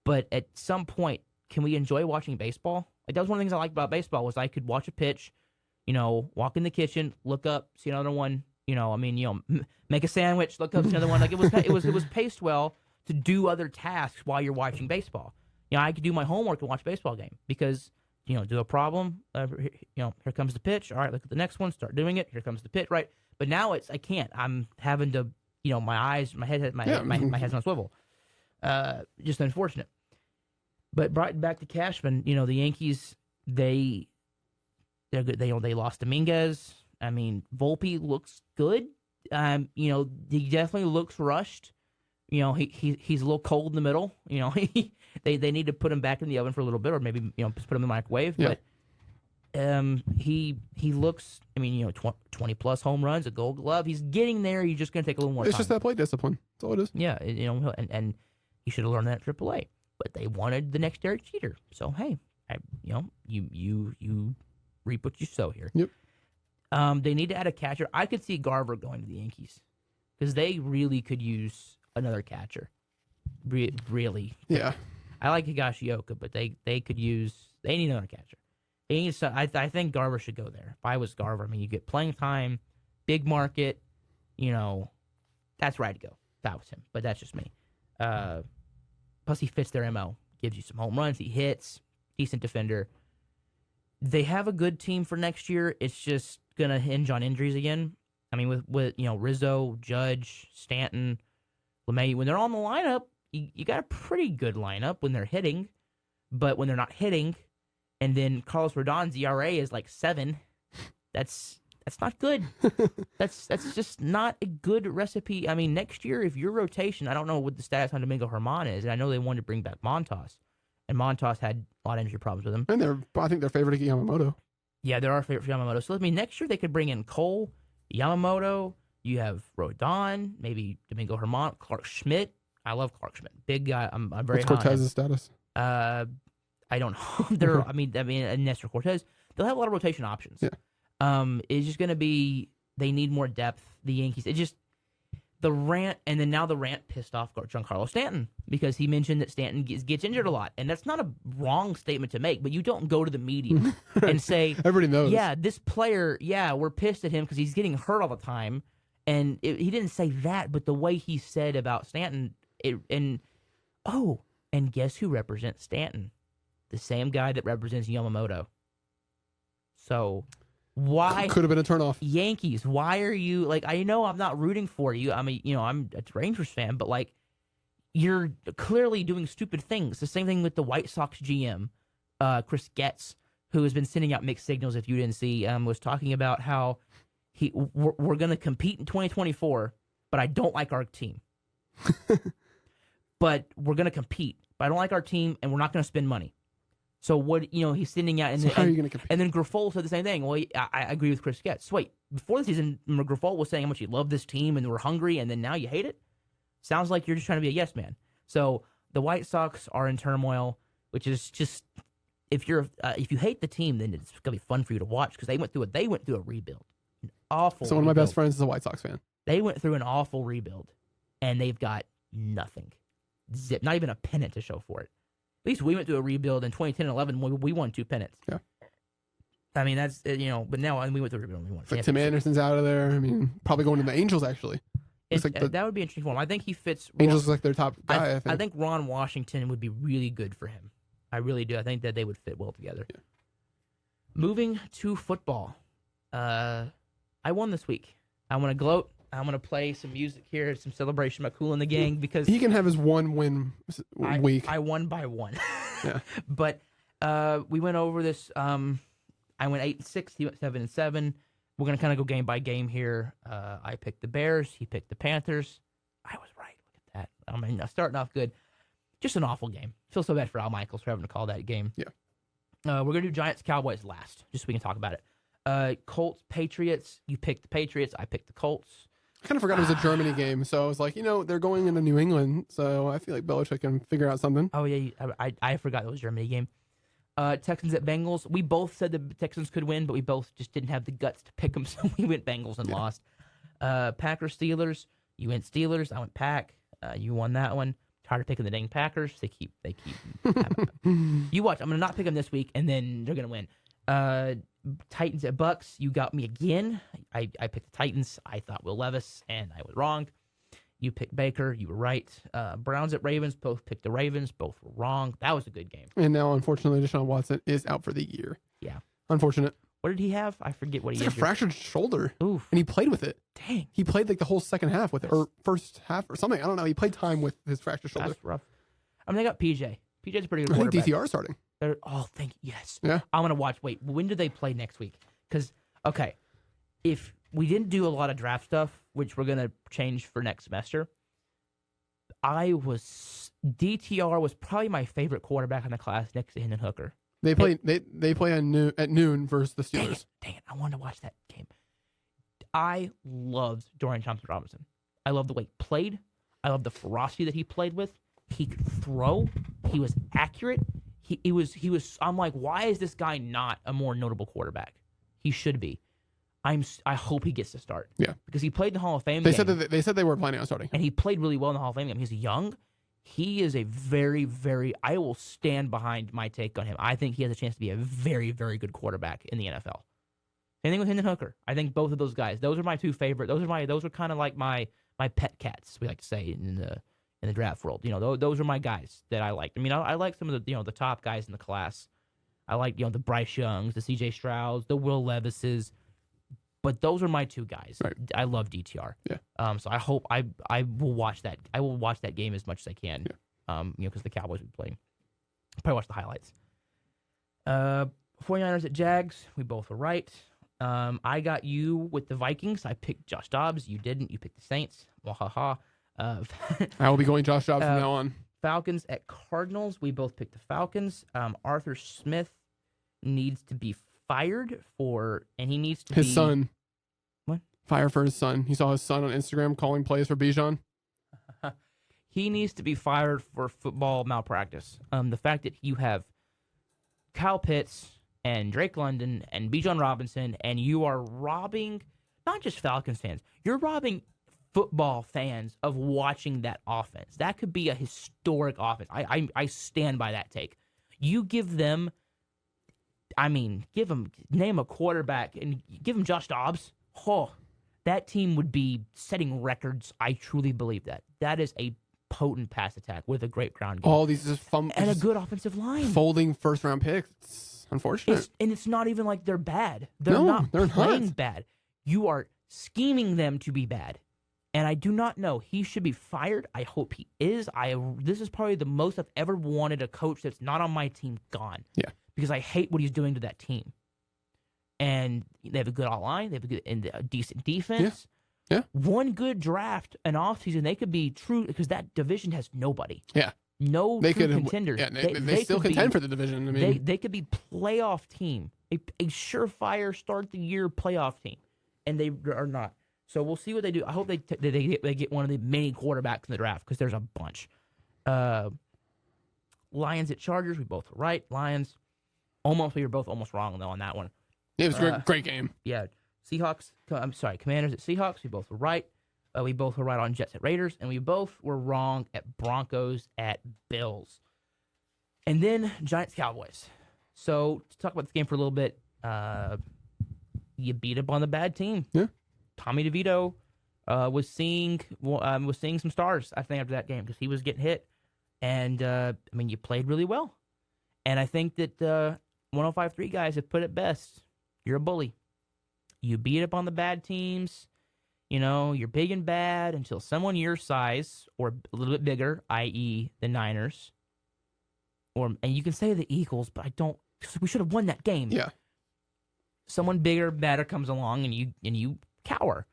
[SPEAKER 1] But at some point, can we enjoy watching baseball? That was one of the things I liked about baseball was I could watch a pitch, walk in the kitchen, look up, see another one, make a sandwich, look up, see another one. Like it was paced well to do other tasks while you're watching baseball. I could do my homework and watch a baseball game because, do a problem, here comes the pitch. All right, look at the next one, start doing it. Here comes the pitch, right? But now I can't. I'm having to, my head's on a swivel. Just unfortunate. But brought back to Cashman, the Yankees, they're good. They lost Dominguez. Volpe looks good. He definitely looks rushed. He's a little cold in the middle. They need to put him back in the oven for a little bit, or maybe just put him in the microwave. Yeah. But he looks. 20 plus home runs, a Gold Glove. He's getting there. He's just going to take a little more time.
[SPEAKER 2] It's just that play discipline. That's all it is.
[SPEAKER 1] Yeah, and he should have learned that at AAA. But they wanted the next Derek Jeter. So, hey, you reap what you sow here.
[SPEAKER 2] Yep.
[SPEAKER 1] They need to add a catcher. I could see Garver going to the Yankees because they really could use another catcher. Really.
[SPEAKER 2] Yeah.
[SPEAKER 1] I like Higashioka, but they need another catcher. They need I think Garver should go there. If I was Garver, you get playing time, big market, that's right to go. If that was him, but that's just me. Plus, he fits their MO. Gives you some home runs. He hits. Decent defender. They have a good team for next year. It's just going to hinge on injuries again. With Rizzo, Judge, Stanton, LeMay. When they're on the lineup, you got a pretty good lineup when they're hitting. But when they're not hitting, and then Carlos Rodon's ERA is like 7, that's not good. That's just not a good recipe. Next year, if your rotation, I don't know what the status on Domingo Germán is, and I know they wanted to bring back Montas. and Montas had a lot of injury problems with him.
[SPEAKER 2] And I think they're favorite Yamamoto.
[SPEAKER 1] Yeah, they're our favorite for Yamamoto. So, next year they could bring in Cole, Yamamoto. You have Rodon, maybe Domingo Herman, Clark Schmidt. I love Clark Schmidt. Big guy. I'm very
[SPEAKER 2] What's
[SPEAKER 1] high on him.
[SPEAKER 2] Cortez's status?
[SPEAKER 1] I don't know. And Nestor Cortez. They'll have a lot of rotation options.
[SPEAKER 2] Yeah.
[SPEAKER 1] It's just going to be, they need more depth. The Yankees, the rant, and then now the rant pissed off Giancarlo Stanton because he mentioned that Stanton gets injured a lot. And that's not a wrong statement to make, but you don't go to the media and say,
[SPEAKER 2] everybody knows.
[SPEAKER 1] Yeah, this player, we're pissed at him because he's getting hurt all the time. And he didn't say that, but the way he said about Stanton, and guess who represents Stanton? The same guy that represents Yamamoto. So why
[SPEAKER 2] could have been a turnoff?
[SPEAKER 1] Yankees, why are you I know I'm not rooting for you. I'm a Rangers fan, but you're clearly doing stupid things. The same thing with the White Sox GM, Chris Getz, who has been sending out mixed signals. If you didn't see, was talking about how we're going to compete in 2024, but I don't like our team. But we're going to compete, but I don't like our team, and we're not going to spend money. So what, he's sending out,
[SPEAKER 2] how are you going to compete?
[SPEAKER 1] And then Grifol said the same thing. Well, I agree with Chris Getz. Wait, before the season, Grifol was saying how much you love this team and we're hungry, and then now you hate it? Sounds like you're just trying to be a yes man. So the White Sox are in turmoil, which is just, if you hate the team, then it's going to be fun for you to watch because they went through a rebuild. An awful
[SPEAKER 2] So one of my
[SPEAKER 1] rebuild.
[SPEAKER 2] best friends is a White Sox fan.
[SPEAKER 1] They went through an awful rebuild, and they've got nothing. Zip, not even a pennant to show for it. At least we went through a rebuild in 2010 and 11 when we won 2 pennants.
[SPEAKER 2] Yeah.
[SPEAKER 1] I mean, that's, but now we went through a rebuild and we won.
[SPEAKER 2] It's like Tim Anderson's out of there. I mean, probably going to the Angels, actually.
[SPEAKER 1] That would be interesting for him. I think he fits.
[SPEAKER 2] Angels is like their top guy,
[SPEAKER 1] I think Ron Washington would be really good for him. I really do. I think that they would fit well together.
[SPEAKER 2] Yeah.
[SPEAKER 1] Moving to football. I won this week. I want to gloat. I'm going to play some music here, some celebration by Cool and the Gang, because
[SPEAKER 2] he can have his one win week.
[SPEAKER 1] I won by 1.
[SPEAKER 2] Yeah.
[SPEAKER 1] But we went over this. I went 8-6. He went 7-7. We're going to kind of go game by game here. I picked the Bears. He picked the Panthers. I was right. Look at that. I mean, starting off good. Just an awful game. Feel so bad for Al Michaels for having to call that game.
[SPEAKER 2] Yeah.
[SPEAKER 1] We're going to do Giants-Cowboys last, just so we can talk about it. Colts-Patriots. You picked the Patriots. I picked the Colts.
[SPEAKER 2] I kind of forgot it was a Germany game, so I was like, they're going into New England, so I feel like Belichick can figure out something.
[SPEAKER 1] Oh, yeah, I forgot it was a Germany game. Texans at Bengals. We both said the Texans could win, but we both just didn't have the guts to pick them, so we went Bengals and lost. Packers-Steelers. You went Steelers. I went Pack. You won that one. Tired of picking the dang Packers. They keep. You watch. I'm going to not pick them this week, and then they're going to win. Titans at Bucks. You got me again. I picked the Titans. I thought Will Levis, and I was wrong. You picked Baker. You were right. Browns at Ravens. Both picked the Ravens. Both were wrong. That was a good game.
[SPEAKER 2] And now, unfortunately, Deshaun Watson is out for the year.
[SPEAKER 1] Yeah.
[SPEAKER 2] Unfortunate.
[SPEAKER 1] What did he have? I forget what he had.
[SPEAKER 2] It's like a fractured shoulder.
[SPEAKER 1] Oof.
[SPEAKER 2] And he played with it.
[SPEAKER 1] Dang.
[SPEAKER 2] He played like the whole second half with it, or first half or something. I don't know. He played time with his fractured shoulder.
[SPEAKER 1] That's rough. I mean, they got PJ. PJ's a pretty good
[SPEAKER 2] I think
[SPEAKER 1] quarterback.
[SPEAKER 2] DTR starting.
[SPEAKER 1] Thank you. Yes.
[SPEAKER 2] Yeah.
[SPEAKER 1] I'm going to watch. Wait, when do they play next week? Because, okay, if we didn't do a lot of draft stuff, which we're going to change for next semester, DTR was probably my favorite quarterback in the class next to Hendon Hooker.
[SPEAKER 2] They play at noon versus the Steelers.
[SPEAKER 1] Dang it. I wanted to watch that game. I loved Dorian Thompson-Robinson. I loved the way he played. I loved the ferocity that he played with. He could throw. He was accurate. He was. I'm like, why is this guy not a more notable quarterback? He should be. I hope he gets to start.
[SPEAKER 2] Yeah,
[SPEAKER 1] because he played in the Hall of Fame.
[SPEAKER 2] They said they were planning on starting,
[SPEAKER 1] and he played really well in the Hall of Fame game. He's young. He is a very, very. I will stand behind my take on him. I think he has a chance to be a very, very good quarterback in the NFL. Same thing with Hendon Hooker. I think both of those guys. Those are my two favorite. Those are kind of like my pet cats. We like to say in the draft world. Those are my guys that I like. I mean, I like some of the the top guys in the class. I like the Bryce Youngs, the C.J. Strouds, the Will Levises. But those are my two guys. Right. I love DTR.
[SPEAKER 2] Yeah.
[SPEAKER 1] So I hope I will watch that. I will watch that game as much as I can. Yeah. Because the Cowboys will be playing. Probably watch the highlights. 49ers at Jags. We both were right. I got you with the Vikings. I picked Josh Dobbs. You didn't. You picked the Saints. Wahaha.
[SPEAKER 2] I will be going Josh Dobbs from now on.
[SPEAKER 1] Falcons at Cardinals. We both picked the Falcons. Arthur Smith needs to be fired and he needs to
[SPEAKER 2] His son.
[SPEAKER 1] What?
[SPEAKER 2] Fire for his son. He saw his son on Instagram calling plays for Bijan.
[SPEAKER 1] He needs to be fired for football malpractice. The fact that you have Kyle Pitts and Drake London and Bijan Robinson, and you are robbing not just Falcons fans, you're robbing football fans of watching that offense. That could be a historic offense. I stand by that take. You give them, name a quarterback and give them Josh Dobbs. Oh, that team would be setting records. I truly believe that. That is a potent pass attack with a great ground game.
[SPEAKER 2] All these just
[SPEAKER 1] and a good offensive line.
[SPEAKER 2] Folding first-round picks. It's unfortunate.
[SPEAKER 1] It's not even like they're bad. They're not playing bad. You are scheming them to be bad. And I do not know. He should be fired. I hope he is. This is probably the most I've ever wanted a coach that's not on my team gone.
[SPEAKER 2] Yeah.
[SPEAKER 1] Because I hate what he's doing to that team. And they have a good line. They have a decent defense.
[SPEAKER 2] Yeah.
[SPEAKER 1] One good draft, an offseason, they could be true because that division has nobody.
[SPEAKER 2] Yeah.
[SPEAKER 1] No
[SPEAKER 2] true
[SPEAKER 1] contenders.
[SPEAKER 2] Yeah, they still contend for the division. I mean,
[SPEAKER 1] they could be playoff team, a surefire start the year playoff team, and they are not. So we'll see what they do. I hope they get one of the many quarterbacks in the draft because there's a bunch. Lions at Chargers, we both were right. Lions, we were both almost wrong though on that one.
[SPEAKER 2] Yeah, it was a great game.
[SPEAKER 1] Yeah, Commanders at Seahawks, we both were right. We both were right on Jets at Raiders, and we both were wrong at Broncos at Bills. And then Giants Cowboys. So to talk about this game for a little bit, you beat up on the bad team.
[SPEAKER 2] Yeah.
[SPEAKER 1] Tommy DeVito was seeing some stars, I think, after that game because he was getting hit. And, you played really well. And I think that 105.3 guys have put it best. You're a bully. You beat up on the bad teams. You're big and bad until someone your size or a little bit bigger, i.e. the Niners. And you can say the Eagles, but we should have won that game.
[SPEAKER 2] Yeah.
[SPEAKER 1] Someone bigger, better comes along and you cower.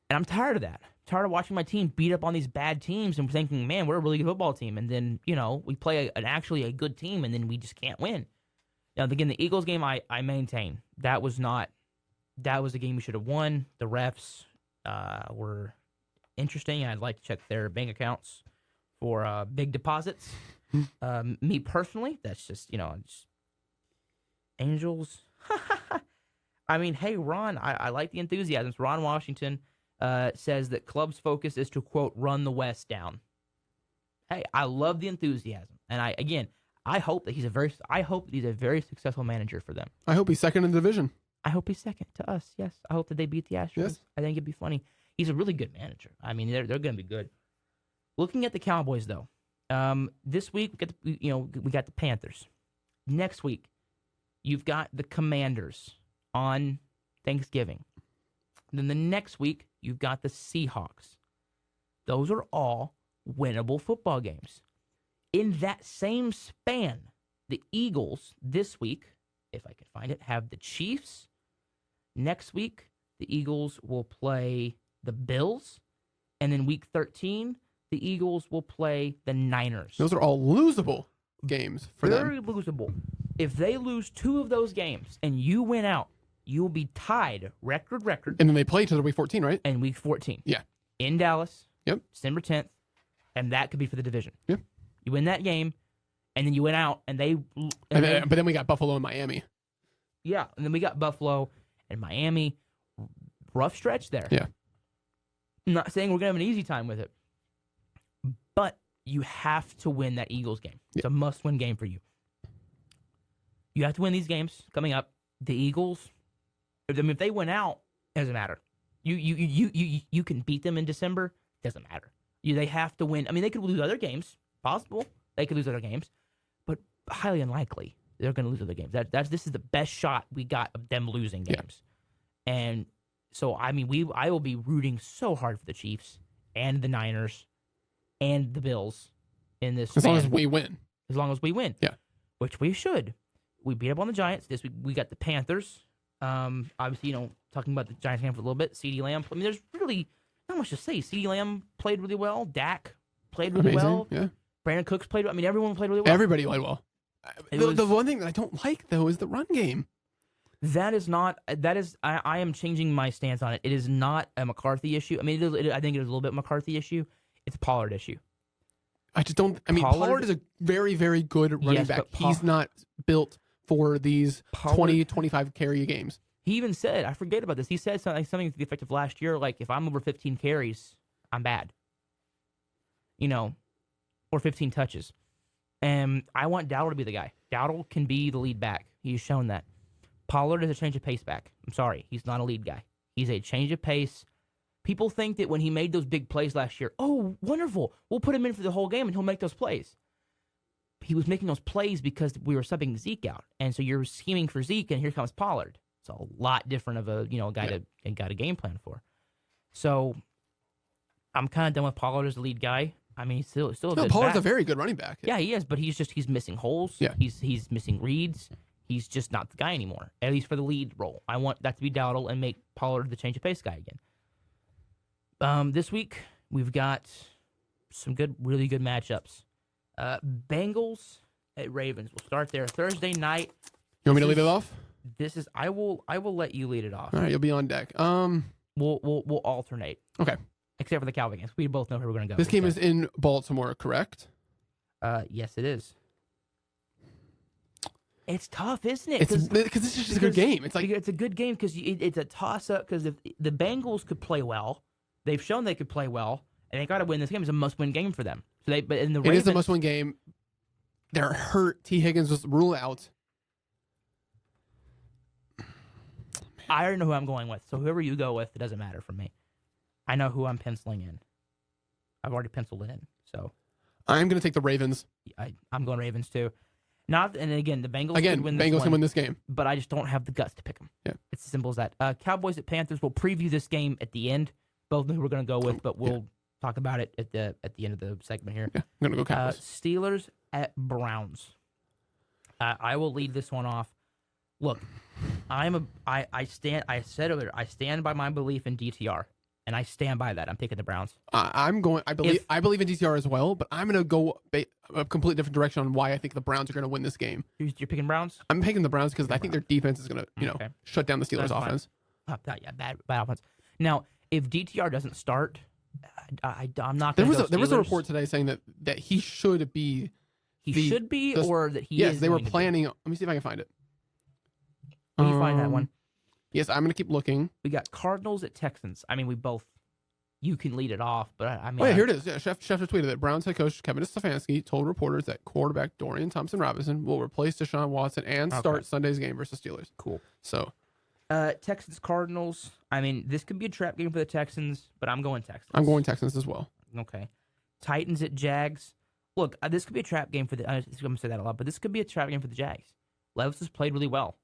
[SPEAKER 1] And I'm tired of that. I'm tired of watching my team beat up on these bad teams and thinking, man, we're a really good football team. And then, we play actually a good team and then we just can't win. Now, again, the Eagles game, I maintain. That was a game we should have won. The refs were interesting. I'd like to check their bank accounts for big deposits. Me personally, that's just, Angels. Hey, Ron, I like the enthusiasm. Ron Washington says that club's focus is to, quote, run the West down. Hey, I love the enthusiasm. And I hope that he's a very successful manager for them.
[SPEAKER 2] I hope he's second in the division.
[SPEAKER 1] I hope he's second to us, yes. I hope that they beat the Astros.
[SPEAKER 2] Yes.
[SPEAKER 1] I think it'd be funny. He's a really good manager. They're going to be good. Looking at the Cowboys, though, this week we got the Panthers. Next week, you've got the Commanders on Thanksgiving. Then the next week, you've got the Seahawks. Those are all winnable football games. In that same span, the Eagles this week, if I can find it, have the Chiefs. Next week, the Eagles will play the Bills. And then week 13, the Eagles will play the Niners.
[SPEAKER 2] Those are all losable games for them.
[SPEAKER 1] Very losable. If they lose 2 of those games and you win out, you will be tied record.
[SPEAKER 2] And then they play each other week 14, right?
[SPEAKER 1] And week 14.
[SPEAKER 2] Yeah.
[SPEAKER 1] In Dallas.
[SPEAKER 2] Yep.
[SPEAKER 1] December 10th. And that could be for the division.
[SPEAKER 2] Yep.
[SPEAKER 1] You win that game, and then you went out, and
[SPEAKER 2] but then we got Buffalo and Miami.
[SPEAKER 1] Yeah, and then we got Buffalo and Miami. Rough stretch there.
[SPEAKER 2] Yeah.
[SPEAKER 1] I'm not saying we're going to have an easy time with it, but you have to win that Eagles game. It's a must-win game for you. You have to win these games coming up. The Eagles, if they win out, it doesn't matter. You can beat them in December. Doesn't matter. They have to win. They could lose other games. Possible. They could lose other games, but highly unlikely they're going to lose other games. This is the best shot we got of them losing games. Yeah. And so, I will be rooting so hard for the Chiefs and the Niners and the Bills in this.
[SPEAKER 2] As long as we win.
[SPEAKER 1] As long as we win.
[SPEAKER 2] Yeah.
[SPEAKER 1] Which we should. We beat up on the Giants. This week we got the Panthers. Obviously, talking about the Giants game for a little bit. CeeDee Lamb. There's really not much to say. CeeDee Lamb played really well. Dak played really well.
[SPEAKER 2] Yeah.
[SPEAKER 1] Brandon Cooks played. I mean, everyone played really well.
[SPEAKER 2] Everybody played well. The one thing that I don't like though is the run game.
[SPEAKER 1] That is not. That is. I am changing my stance on it. It is not a McCarthy issue. I mean, I think it is a little bit McCarthy issue. It's a Pollard issue.
[SPEAKER 2] I just don't. I mean, Pollard is a very, very good running back. He's not built for these 20, 25 carry games.
[SPEAKER 1] He even said, I forget about this. He said something to the effect of last year, like, if I'm over 15 carries, I'm bad. Or 15 touches. And I want Dowdle to be the guy. Dowdle can be the lead back. He's shown that. Pollard is a change of pace back. I'm sorry. He's not a lead guy. He's a change of pace. People think that when he made those big plays last year, oh, wonderful. We'll put him in for the whole game and he'll make those plays. He was making those plays because we were subbing Zeke out. And so you're scheming for Zeke, and here comes Pollard. It's a lot different of a guy to game plan for. So I'm kind of done with Pollard as the lead guy. I mean, he's still a good
[SPEAKER 2] Pollard's
[SPEAKER 1] back.
[SPEAKER 2] a very good running back.
[SPEAKER 1] Yeah, he is, but he's missing holes.
[SPEAKER 2] Yeah.
[SPEAKER 1] He's missing reads. He's just not the guy anymore, at least for the lead role. I want that to be Dowdle and make Pollard the change of pace guy again. This week, we've got some really good matchups. Bengals at Ravens. We'll start there. Thursday night.
[SPEAKER 2] You want me to lead it off?
[SPEAKER 1] I will let you lead it off.
[SPEAKER 2] All right, you'll be on deck.
[SPEAKER 1] We'll alternate.
[SPEAKER 2] Okay.
[SPEAKER 1] Except for the Cowboy games. We both know where we're going to go.
[SPEAKER 2] This game is in Baltimore, correct?
[SPEAKER 1] Yes, it is. It's tough, isn't it?
[SPEAKER 2] Because this is just a good game. It's
[SPEAKER 1] a good game because it's a toss-up because if the Bengals could play well, they've shown they could play well, and they got to win this game. It's a must-win game for them. So it
[SPEAKER 2] is a must-win game. They're hurt. T. Higgins was ruled out.
[SPEAKER 1] I already know who I'm going with, so whoever you go with, it doesn't matter for me. I know who I'm penciling in. I've already penciled it in, so
[SPEAKER 2] I'm going to take the Ravens.
[SPEAKER 1] I'm going Ravens too. And again, the Bengals
[SPEAKER 2] can win this game,
[SPEAKER 1] but I just don't have the guts to pick them.
[SPEAKER 2] Yeah,
[SPEAKER 1] it's as simple as that. Cowboys at Panthers. We'll preview this game at the end. Both know who we're going to go with, but we'll talk about it at the end of the segment here.
[SPEAKER 2] Yeah, I'm going to go Cowboys.
[SPEAKER 1] Steelers at Browns. I will lead this one off. Look, I stand by my belief in DTR. And I stand by that. I'm taking the Browns.
[SPEAKER 2] I believe in DTR as well, but I'm going to go a completely different direction on why I think the Browns are going to win this game.
[SPEAKER 1] You're picking Browns?
[SPEAKER 2] I'm picking the Browns because I think their defense is going to, shut down the Steelers' offense.
[SPEAKER 1] Bad offense. Now, if DTR doesn't start, I'm not going to go Steelers.
[SPEAKER 2] There was a report today saying that he should be.
[SPEAKER 1] Or that he is.
[SPEAKER 2] Yes, they were planning. Let me see if I can find it.
[SPEAKER 1] Can you find that one?
[SPEAKER 2] Yes, I'm going to keep looking.
[SPEAKER 1] We got Cardinals at Texans. I mean, you can lead it off, but I mean.
[SPEAKER 2] Oh, yeah, here it is. Yeah, Chef just tweeted it. Browns head coach Kevin Stefanski told reporters that quarterback Dorian Thompson-Robinson will replace Deshaun Watson and start Sunday's game versus Steelers.
[SPEAKER 1] Cool.
[SPEAKER 2] So.
[SPEAKER 1] Texans, Cardinals. I mean, this could be a trap game for the Texans, but I'm going Texans.
[SPEAKER 2] I'm going Texans as well.
[SPEAKER 1] Okay. Titans at Jags. Look, this could be a trap game for I'm going to say that a lot, but this could be a trap game for the Jags. Levis has played really well.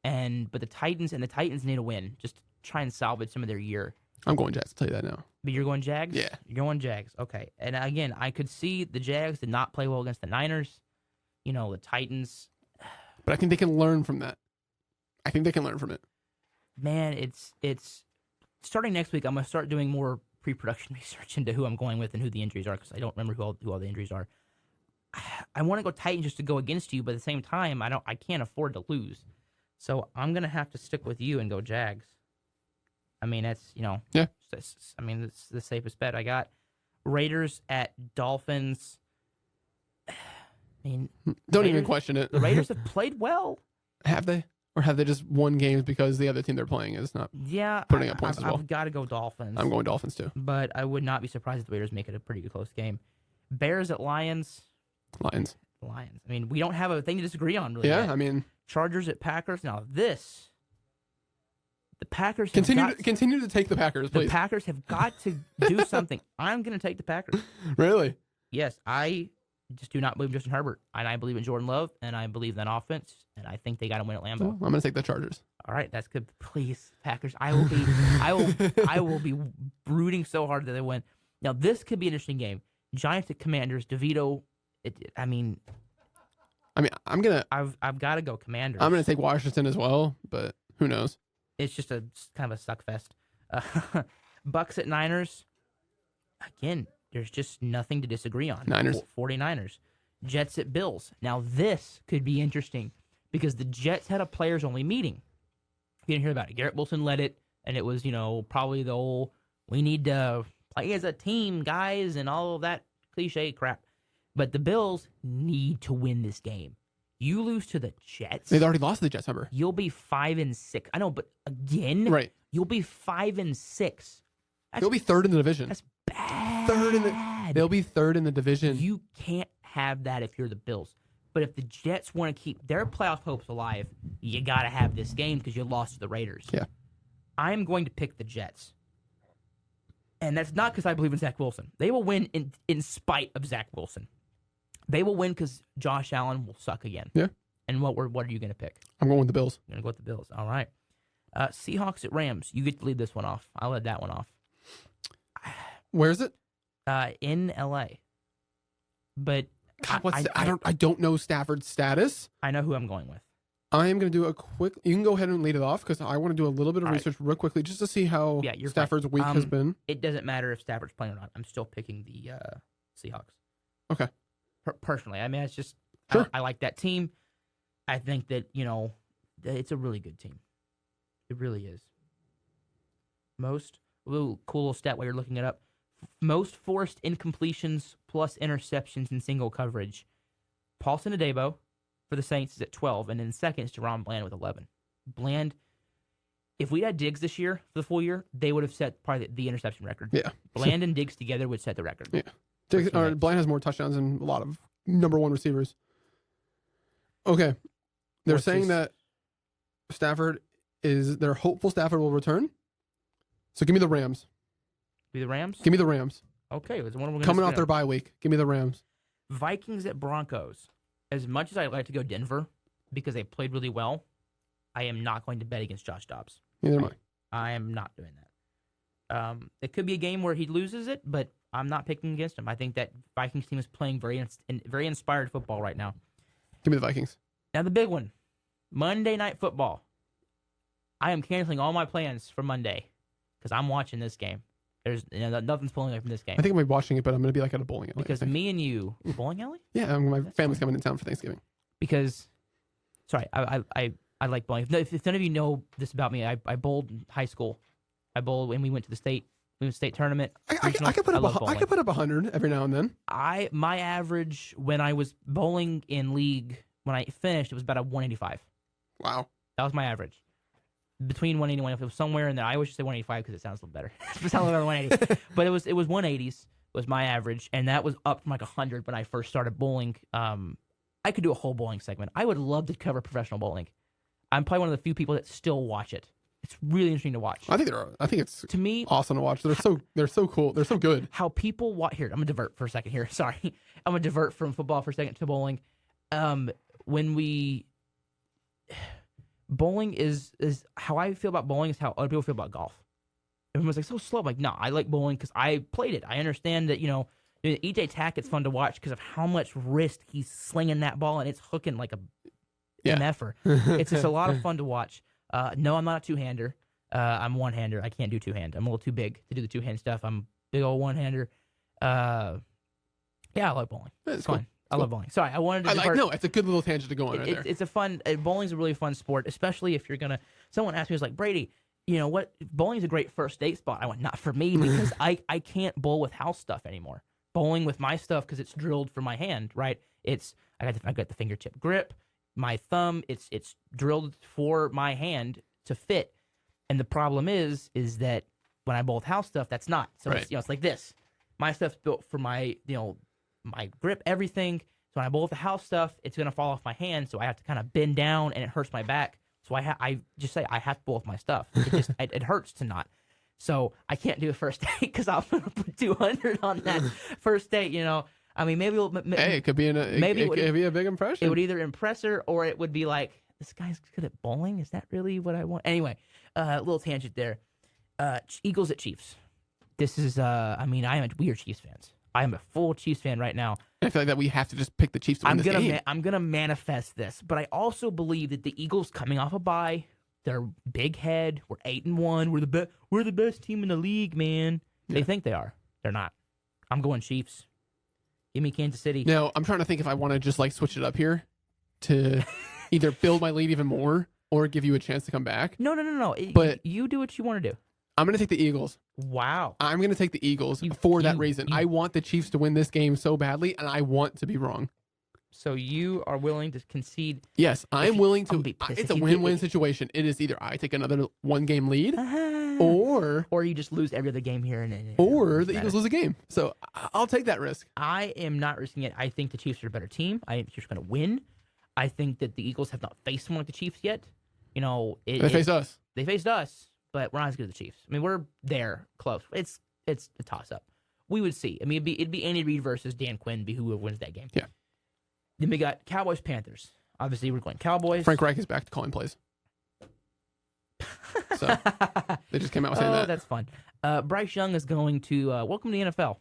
[SPEAKER 1] But the Titans need a win. Just try and salvage some of their year.
[SPEAKER 2] I'm going Jags. I'll tell you that now.
[SPEAKER 1] But you're going Jags?
[SPEAKER 2] Yeah.
[SPEAKER 1] You're going Jags. Okay. And again, I could see the Jags did not play well against the Niners. The Titans.
[SPEAKER 2] But I think they can learn from that. I think they can learn from it.
[SPEAKER 1] Man, it's starting next week. I'm going to start doing more pre-production research into who I'm going with and who the injuries are because I don't remember who all the injuries are. I want to go Titans just to go against you, but at the same time, I can't afford to lose. So I'm going to have to stick with you and go Jags. I mean, that's,
[SPEAKER 2] Yeah.
[SPEAKER 1] It's the safest bet I got. Raiders at Dolphins. I mean,
[SPEAKER 2] don't even question it.
[SPEAKER 1] The Raiders have played well.
[SPEAKER 2] Have they? Or have they just won games because the other team they're playing is not putting up points as well?
[SPEAKER 1] I've got to go Dolphins.
[SPEAKER 2] I'm going Dolphins too.
[SPEAKER 1] But I would not be surprised if the Raiders make it a pretty close game. Bears at Lions.
[SPEAKER 2] Lions.
[SPEAKER 1] I mean, we don't have a thing to disagree on, really.
[SPEAKER 2] Yeah,
[SPEAKER 1] yet.
[SPEAKER 2] I mean.
[SPEAKER 1] Chargers at Packers. Now the Packers
[SPEAKER 2] continue to take the Packers, please.
[SPEAKER 1] The Packers have got to do something. I'm going to take the Packers.
[SPEAKER 2] Really?
[SPEAKER 1] Yes, I just do not believe in Justin Herbert, and I believe in Jordan Love, and I believe in that offense, and I think they got to win at Lambeau.
[SPEAKER 2] Well, I'm going to take the Chargers.
[SPEAKER 1] All right, that's good. Please, Packers. I will be rooting so hard that they win. Now this could be an interesting game. Giants at Commanders. DeVito.
[SPEAKER 2] I'm gonna.
[SPEAKER 1] I've got to go Commanders.
[SPEAKER 2] I'm gonna take Washington as well, but who knows?
[SPEAKER 1] It's just kind of a suck fest. Bucks at Niners. Again, There's just nothing to disagree on.
[SPEAKER 2] Niners.
[SPEAKER 1] 49ers. Jets at Bills. Now, this could be interesting because the Jets had a players-only meeting. You didn't hear about it. Garrett Wilson led it, and it was, probably the old, we need to play as a team, guys, and all of that cliche crap. But the Bills need to win this game. You lose to the Jets.
[SPEAKER 2] They've already lost to the Jets, remember?
[SPEAKER 1] You'll be 5-6. I know, but again,
[SPEAKER 2] Right.
[SPEAKER 1] You'll be 5-6.
[SPEAKER 2] They'll be third in the division.
[SPEAKER 1] That's bad.
[SPEAKER 2] They'll be third in the division.
[SPEAKER 1] You can't have that if you're the Bills. But if the Jets want to keep their playoff hopes alive, you got to have this game because you lost to the Raiders.
[SPEAKER 2] Yeah.
[SPEAKER 1] I'm going to pick the Jets. And that's not because I believe in Zach Wilson. They will win in spite of Zach Wilson. They will win because Josh Allen will suck again.
[SPEAKER 2] Yeah.
[SPEAKER 1] And what are you going to pick?
[SPEAKER 2] I'm going with the Bills.
[SPEAKER 1] I'm going to go with the Bills. All right. Seahawks at Rams. You get to lead this one off. I'll let that one off.
[SPEAKER 2] Where is it?
[SPEAKER 1] In L.A. But
[SPEAKER 2] God, I don't know Stafford's status.
[SPEAKER 1] I know who I'm going with.
[SPEAKER 2] I am going to do a quick. You can go ahead and lead it off because I want to do a little bit of research real quickly just to see how Stafford's week has been.
[SPEAKER 1] It doesn't matter if Stafford's playing or not. I'm still picking the Seahawks.
[SPEAKER 2] Okay.
[SPEAKER 1] Personally, I mean, it's just
[SPEAKER 2] sure.
[SPEAKER 1] I like that team. I think that it's a really good team. It really is. Cool little stat while you're looking it up. Most forced incompletions plus interceptions in single coverage. Paulson Adebo for the Saints is at 12, and then second is Deron Bland with 11. Bland, if we had Diggs this year for the full year, they would have set probably the interception record.
[SPEAKER 2] Yeah.
[SPEAKER 1] Bland and Diggs together would set the record.
[SPEAKER 2] Yeah. Bland has more touchdowns than a lot of number one receivers. Okay. They're saying that they're hopeful Stafford will return. So give me the Rams.
[SPEAKER 1] Be the Rams?
[SPEAKER 2] Give me the Rams.
[SPEAKER 1] Okay.
[SPEAKER 2] Coming off their bye week. Give me the Rams.
[SPEAKER 1] Vikings at Broncos. As much as I'd like to go Denver because they played really well, I am not going to bet against Josh Dobbs.
[SPEAKER 2] Neither am
[SPEAKER 1] I am not doing that. It could be a game where he loses it, but I'm not picking against him. I think that Vikings team is playing very inspired football right now.
[SPEAKER 2] Give me the Vikings.
[SPEAKER 1] Now the big one, Monday Night Football. I am canceling all my plans for Monday because I'm watching this game. There's nothing's pulling away from this game.
[SPEAKER 2] I think I'm watching it, but I'm going to be like at a bowling alley.
[SPEAKER 1] Because me and you, bowling alley?
[SPEAKER 2] Yeah, my family's coming in town for Thanksgiving.
[SPEAKER 1] Because, sorry, I like bowling. If none of you know this about me, I bowled in high school. I bowled when we went to the state tournament.
[SPEAKER 2] I could put up 100 every now and then.
[SPEAKER 1] My average when I was bowling in league when I finished, it was about a 185.
[SPEAKER 2] Wow, that
[SPEAKER 1] was my average. Between 180 and 185, it was somewhere in there. I always just say 185 because it sounds a little better. It sounds better than 180, but it was 180s was my average, and that was up from like 100 when I first started bowling. I could do a whole bowling segment. I would love to cover professional bowling. I'm probably one of the few people that still watch it. It's really interesting to watch.
[SPEAKER 2] I think it's
[SPEAKER 1] to me
[SPEAKER 2] awesome to watch. They're so cool. They're so good.
[SPEAKER 1] How people watch here. I'm gonna divert for a second here. Sorry, I'm gonna divert from football for a second to bowling. Bowling is how I feel about bowling is how other people feel about golf. Everyone's like so slow. I'm like, no, I like bowling because I played it. I understand that EJ Tackett's fun to watch because of how much wrist he's slinging that ball and it's hooking like a MFer. It's just a lot of fun to watch. No, I'm not a two-hander. I'm one-hander. I can't do two-hand. I'm a little too big to do the two-hand stuff. I'm a big old one-hander. Yeah, I like bowling. It's fun. Cool. I love bowling. Sorry, I wanted to.
[SPEAKER 2] No, it's a good little tangent to go on right there.
[SPEAKER 1] It's a fun. Bowling's a really fun sport, especially if you're gonna. Someone asked me, was like, Brady, what? Bowling's a great first date spot. I went, not for me because I can't bowl with house stuff anymore. Bowling with my stuff because it's drilled for my hand, right? I got the fingertip grip, my thumb. It's drilled for my hand to fit, and the problem is that when I bowl with house stuff, that's not. So
[SPEAKER 2] right.
[SPEAKER 1] it's like this. My stuff's built for my my grip, everything. So when I bowl with the house stuff, it's going to fall off my hand. So I have to kind of bend down and it hurts my back. So I just say I have to bowl with my stuff. It just it hurts to not. So I can't do a first date because I'm going to put 200 on that first date. I mean, maybe
[SPEAKER 2] it could be it could be a big impression.
[SPEAKER 1] It would either impress her or it would be like, this guy's good at bowling. Is that really what I want? Anyway, a little tangent there. Eagles at Chiefs. This is we are Chiefs fans. I am a full Chiefs fan right now.
[SPEAKER 2] I feel like that we have to just pick the Chiefs to win this game.
[SPEAKER 1] I'm going to manifest this, but I also believe that the Eagles coming off a bye, they're big head, we're 8-1, we're the best team in the league, man. Yeah. They think they are. They're not. I'm going Chiefs. Give me Kansas City.
[SPEAKER 2] Now, I'm trying to think if I want to just like switch it up here to either build my lead even more or give you a chance to come back.
[SPEAKER 1] No.
[SPEAKER 2] But
[SPEAKER 1] you do what you want to do.
[SPEAKER 2] I'm going to take the Eagles.
[SPEAKER 1] Wow.
[SPEAKER 2] I'm going to take the Eagles for that reason. I want the Chiefs to win this game so badly, and I want to be wrong.
[SPEAKER 1] So you are willing to concede?
[SPEAKER 2] Yes, I'm willing to. It's a win-win
[SPEAKER 1] it.
[SPEAKER 2] situation. It is either I take another one-game lead,
[SPEAKER 1] or you just lose every other game here,
[SPEAKER 2] or the Eagles lose a game. So I'll take that risk.
[SPEAKER 1] I am not risking it. I think the Chiefs are a better team. I think the Chiefs are going to win. I think that the Eagles have not faced someone like the Chiefs yet. They
[SPEAKER 2] faced us.
[SPEAKER 1] They faced us, but we're not as good as the Chiefs. I mean, we're there, close. It's a toss-up. We would see. I mean, it'd be Andy Reid versus Dan Quinn, be who wins that game.
[SPEAKER 2] Yeah.
[SPEAKER 1] Then we got Cowboys-Panthers. Obviously, we're going Cowboys.
[SPEAKER 2] Frank Reich is back to calling plays. So they just came out saying that.
[SPEAKER 1] Oh, that's fun. Bryce Young is going to welcome to the NFL.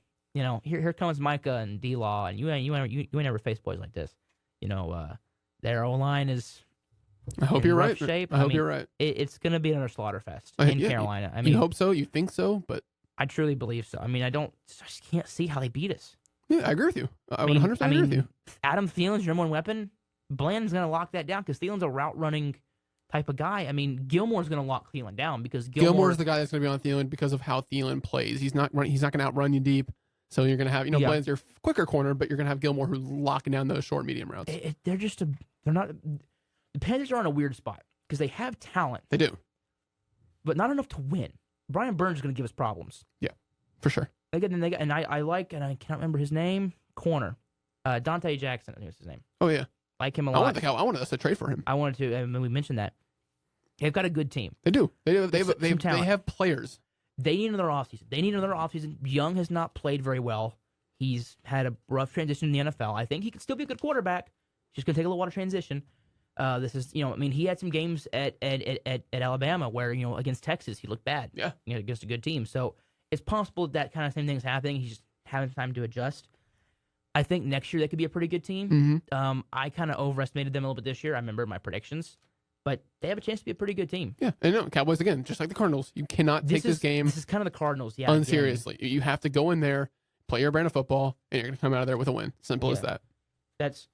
[SPEAKER 1] Here comes Micah and D-Law, and you ain't never faced boys like this. Their O-line is.
[SPEAKER 2] I hope you're right.
[SPEAKER 1] Shape.
[SPEAKER 2] I hope you're right.
[SPEAKER 1] It's going to be another slaughter fest in Carolina. I mean,
[SPEAKER 2] you hope so. You think so, but
[SPEAKER 1] I truly believe so. I mean, I just can't see how they beat us.
[SPEAKER 2] Yeah, I agree with you. I would 100% agree with you.
[SPEAKER 1] Adam Thielen's your number one weapon. Bland's going to lock that down because Thielen's a route running type of guy. I mean, Gilmore's going to lock Thielen down because
[SPEAKER 2] Gilmore's the guy that's going to be on Thielen because of how Thielen plays. He's not going to outrun you deep. So you're going to have, Bland's your quicker corner, but you're going to have Gilmore who's locking down those short, medium routes.
[SPEAKER 1] They're not. The Panthers are in a weird spot because they have talent.
[SPEAKER 2] They do.
[SPEAKER 1] But not enough to win. Brian Burns is going to give us problems.
[SPEAKER 2] Yeah, for sure.
[SPEAKER 1] I cannot remember his name, corner. Dante Jackson, I think was his name.
[SPEAKER 2] Oh, yeah.
[SPEAKER 1] Like him a lot.
[SPEAKER 2] I wanted us to trade for him.
[SPEAKER 1] I wanted to, and we mentioned that. They've got a good team.
[SPEAKER 2] They do. They have players.
[SPEAKER 1] They need another offseason. Young has not played very well. He's had a rough transition in the NFL. I think he can still be a good quarterback. Just going to take a little while to transition. This is, he had some games at Alabama where, against Texas, he looked bad.
[SPEAKER 2] Yeah.
[SPEAKER 1] Against a good team. So it's possible that kind of same thing's happening. He's just having time to adjust. I think next year they could be a pretty good team.
[SPEAKER 2] Mm-hmm.
[SPEAKER 1] I kind of overestimated them a little bit this year. I remember my predictions. But they have a chance to be a pretty good team.
[SPEAKER 2] Yeah, I know. Cowboys, again, just like the Cardinals. You cannot take this game.
[SPEAKER 1] This is kind of the Cardinals, yeah.
[SPEAKER 2] Unseriously. You have to go in there, play your brand of football, and you're going to come out of there with a win. Simple as that.
[SPEAKER 1] That's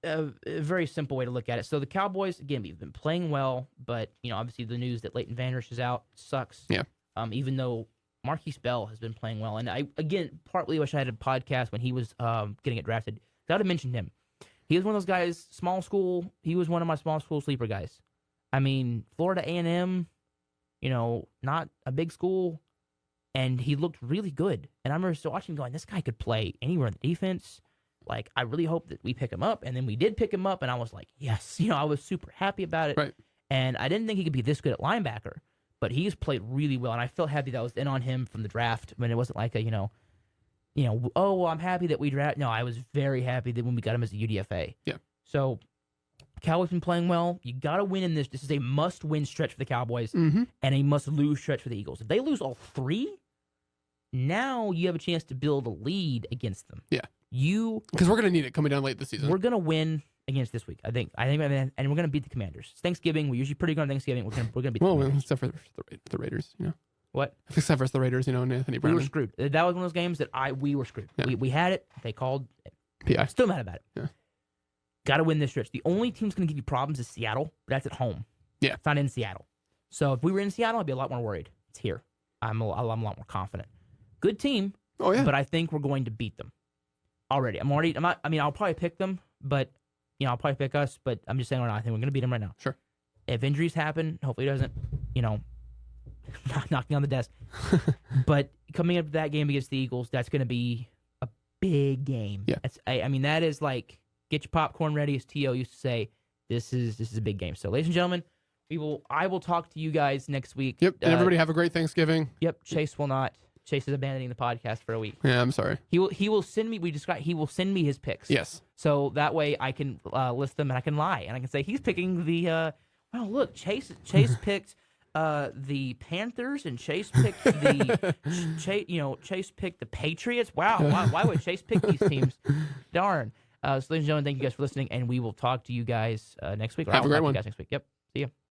[SPEAKER 1] a very simple way to look at it. So the Cowboys, again, we've been playing well, but, obviously the news that Leighton Vander Esch is out sucks.
[SPEAKER 2] Yeah.
[SPEAKER 1] Even though Marquise Bell has been playing well. And I, again, partly wish I had a podcast when he was getting it drafted. I would have mentioned him. He was one of those guys, small school. He was one of my small school sleeper guys. I mean, Florida A&M, not a big school, and he looked really good. And I remember still watching him going, this guy could play anywhere in the defense. Like, I really hope that we pick him up. And then we did pick him up, and I was like, yes. I was super happy about it.
[SPEAKER 2] Right.
[SPEAKER 1] And I didn't think he could be this good at linebacker, but he's played really well. And I felt happy that I was in on him from the draft when it wasn't like a, oh, well, I'm happy that we draft. No, I was very happy that when we got him as a UDFA.
[SPEAKER 2] Yeah.
[SPEAKER 1] So, Cowboys been playing well. You got to win in this. This is a must-win stretch for the Cowboys and a must-lose stretch for the Eagles. If they lose all three, now you have a chance to build a lead against them.
[SPEAKER 2] Yeah.
[SPEAKER 1] Because
[SPEAKER 2] we're going to need it coming down late this season.
[SPEAKER 1] We're going to win against this week. I think, and we're going to beat the Commanders. It's Thanksgiving. We're usually pretty good on Thanksgiving. We're going to beat the Commanders.
[SPEAKER 2] Except for the Raiders,
[SPEAKER 1] What?
[SPEAKER 2] Except for the Raiders, and Anthony Brown.
[SPEAKER 1] We were screwed. That was one of those games that we were screwed.
[SPEAKER 2] Yeah.
[SPEAKER 1] We had it. They called.
[SPEAKER 2] PI.
[SPEAKER 1] I'm still mad about it.
[SPEAKER 2] Yeah.
[SPEAKER 1] Got to win this stretch. The only team's going to give you problems is Seattle, but that's at home.
[SPEAKER 2] Yeah.
[SPEAKER 1] It's not in Seattle. So if we were in Seattle, I'd be a lot more worried. It's here. I'm a lot more confident. Good team.
[SPEAKER 2] Oh, yeah.
[SPEAKER 1] But I think we're going to beat them. Already. I'll probably pick them, but, I'll probably pick us, but I'm just saying right now, I think we're going to beat them right now.
[SPEAKER 2] Sure.
[SPEAKER 1] If injuries happen, hopefully it doesn't, knocking on the desk. But coming up to that game against the Eagles, that's going to be a big game.
[SPEAKER 2] Yeah.
[SPEAKER 1] That is like, get your popcorn ready, as T.O. used to say. This is a big game. So, ladies and gentlemen, I will talk to you guys next week.
[SPEAKER 2] Yep. And everybody have a great Thanksgiving.
[SPEAKER 1] Yep. Chase will not. Chase is abandoning the podcast for a week.
[SPEAKER 2] Yeah, I'm sorry.
[SPEAKER 1] He will send me. He will send me his picks.
[SPEAKER 2] Yes.
[SPEAKER 1] So that way I can list them and I can lie and I can say he's picking the. Look, Chase picked the Panthers and Chase picked the Chase picked the Patriots. Wow. Why would Chase pick these teams? Darn. So ladies and gentlemen, thank you guys for listening, and we will talk to you guys next week.
[SPEAKER 2] Have a great one.
[SPEAKER 1] Next week. Yep. See you.